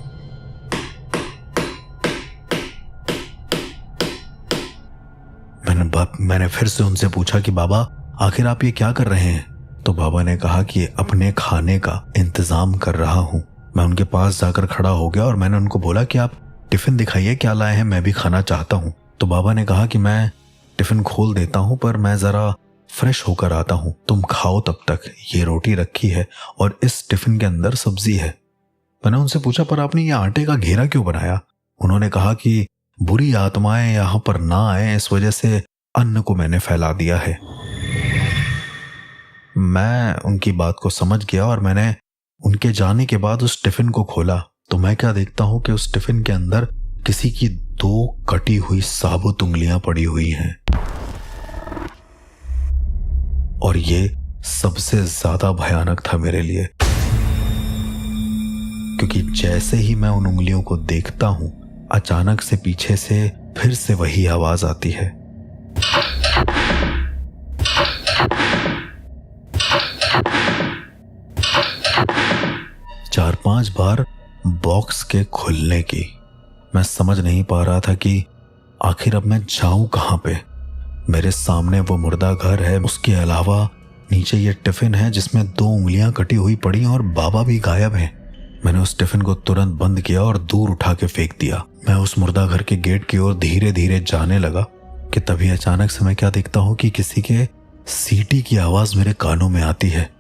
मैंने फिर से उनसे पूछा कि बाबा आखिर आप ये क्या कर रहे हैं? तो बाबा ने कहा कि अपने खाने का इंतजाम कर रहा हूं। मैं उनके पास जाकर खड़ा हो गया और मैंने उनको बोला कि आप टिफिन दिखाइए, क्या लाए हैं, मैं भी खाना चाहता हूं। तो बाबा ने कहा कि मैं टिफिन खोल देता हूं, पर मैं जरा फ्रेश होकर आता हूं, तुम खाओ तब तक, ये रोटी रखी है और इस टिफिन के अंदर सब्जी है। मैंने उनसे पूछा पर आपने ये आटे का घेरा क्यों बनाया? उन्होंने कहा कि बुरी आत्माएं यहां पर ना आए, इस वजह से अन्न को मैंने फैला दिया है। मैं उनकी बात को समझ गया और मैंने उनके जाने के बाद उस टिफिन को खोला तो मैं क्या देखता हूं कि उस टिफिन के अंदर किसी की 2 कटी हुई साबुत उंगलियां पड़ी हुई हैं। और ये सबसे ज्यादा भयानक था मेरे लिए, क्योंकि जैसे ही मैं उन उंगलियों को देखता हूं अचानक से पीछे से फिर से वही आवाज आती है। चार 5 बार बॉक्स के खुलने की। मैं समझ नहीं पा रहा था कि आखिर अब मैं जाऊं कहां पे। मेरे सामने वो मुर्दा घर है, उसके अलावा नीचे ये टिफिन है जिसमें 2 उंगलियां कटी हुई पड़ी और बाबा भी गायब हैं। मैंने उस टिफिन को तुरंत बंद किया और दूर उठा के फेंक दिया। मैं उस मुर्दा घर के गेट की ओर धीरे धीरे जाने लगा कि तभी अचानक से मैं क्या देखता हूं कि किसी के सीटी की आवाज मेरे कानों में आती है।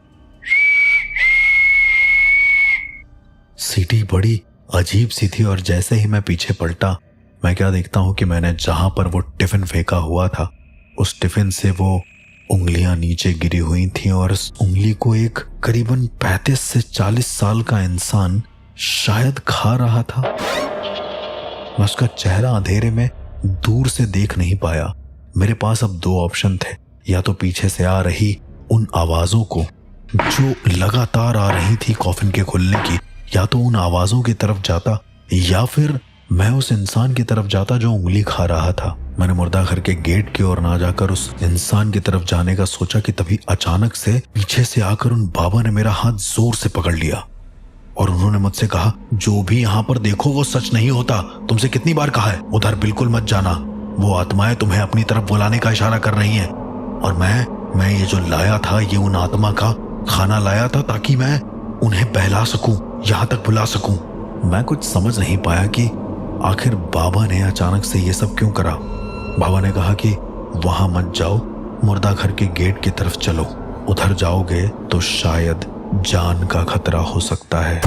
सीटी बड़ी अजीब सी थी और जैसे ही मैं पीछे पलटा मैं क्या देखता हूं कि मैंने जहां पर वो टिफिन फेंका हुआ था उस टिफिन से वो उंगलियां नीचे गिरी हुई थीं और उस उंगली को एक करीबन 35 से 40 साल का इंसान शायद खा रहा था। मैं उसका चेहरा अंधेरे में दूर से देख नहीं पाया। मेरे पास अब 2 ऑप्शन थे, या तो पीछे से आ रही उन आवाजों को जो लगातार आ रही थी कॉफिन के खुलने की, या तो उन आवाजों की तरफ जाता या फिर मैं उस इंसान की तरफ जाता जो उंगली खा रहा था। मैंने मुर्दा घर के गेट की ओर ना जाकर उस इंसान की तरफ जाने का सोचा कि तभी अचानक से पीछे से आकर उन बाबा ने मेरा हाथ जोर से पकड़ लिया और उन्होंने मुझसे कहा, जो भी यहाँ पर देखो वो सच नहीं होता। तुमसे कितनी बार कहा है उधर बिल्कुल मत जाना, वो आत्माएं तुम्हें अपनी तरफ बुलाने का इशारा कर रही हैं। और मैं ये जो लाया था ये उन आत्मा का खाना लाया था ताकि मैं उन्हें बहला सकूं, यहाँ तक बुला सकूं। मैं कुछ समझ नहीं पाया कि आखिर बाबा ने अचानक से ये सब क्यों करा। बाबा ने कहा कि वहां मत जाओ, मुर्दा घर के गेट की तरफ चलो, उधर जाओगे तो शायद जान का खतरा हो सकता है।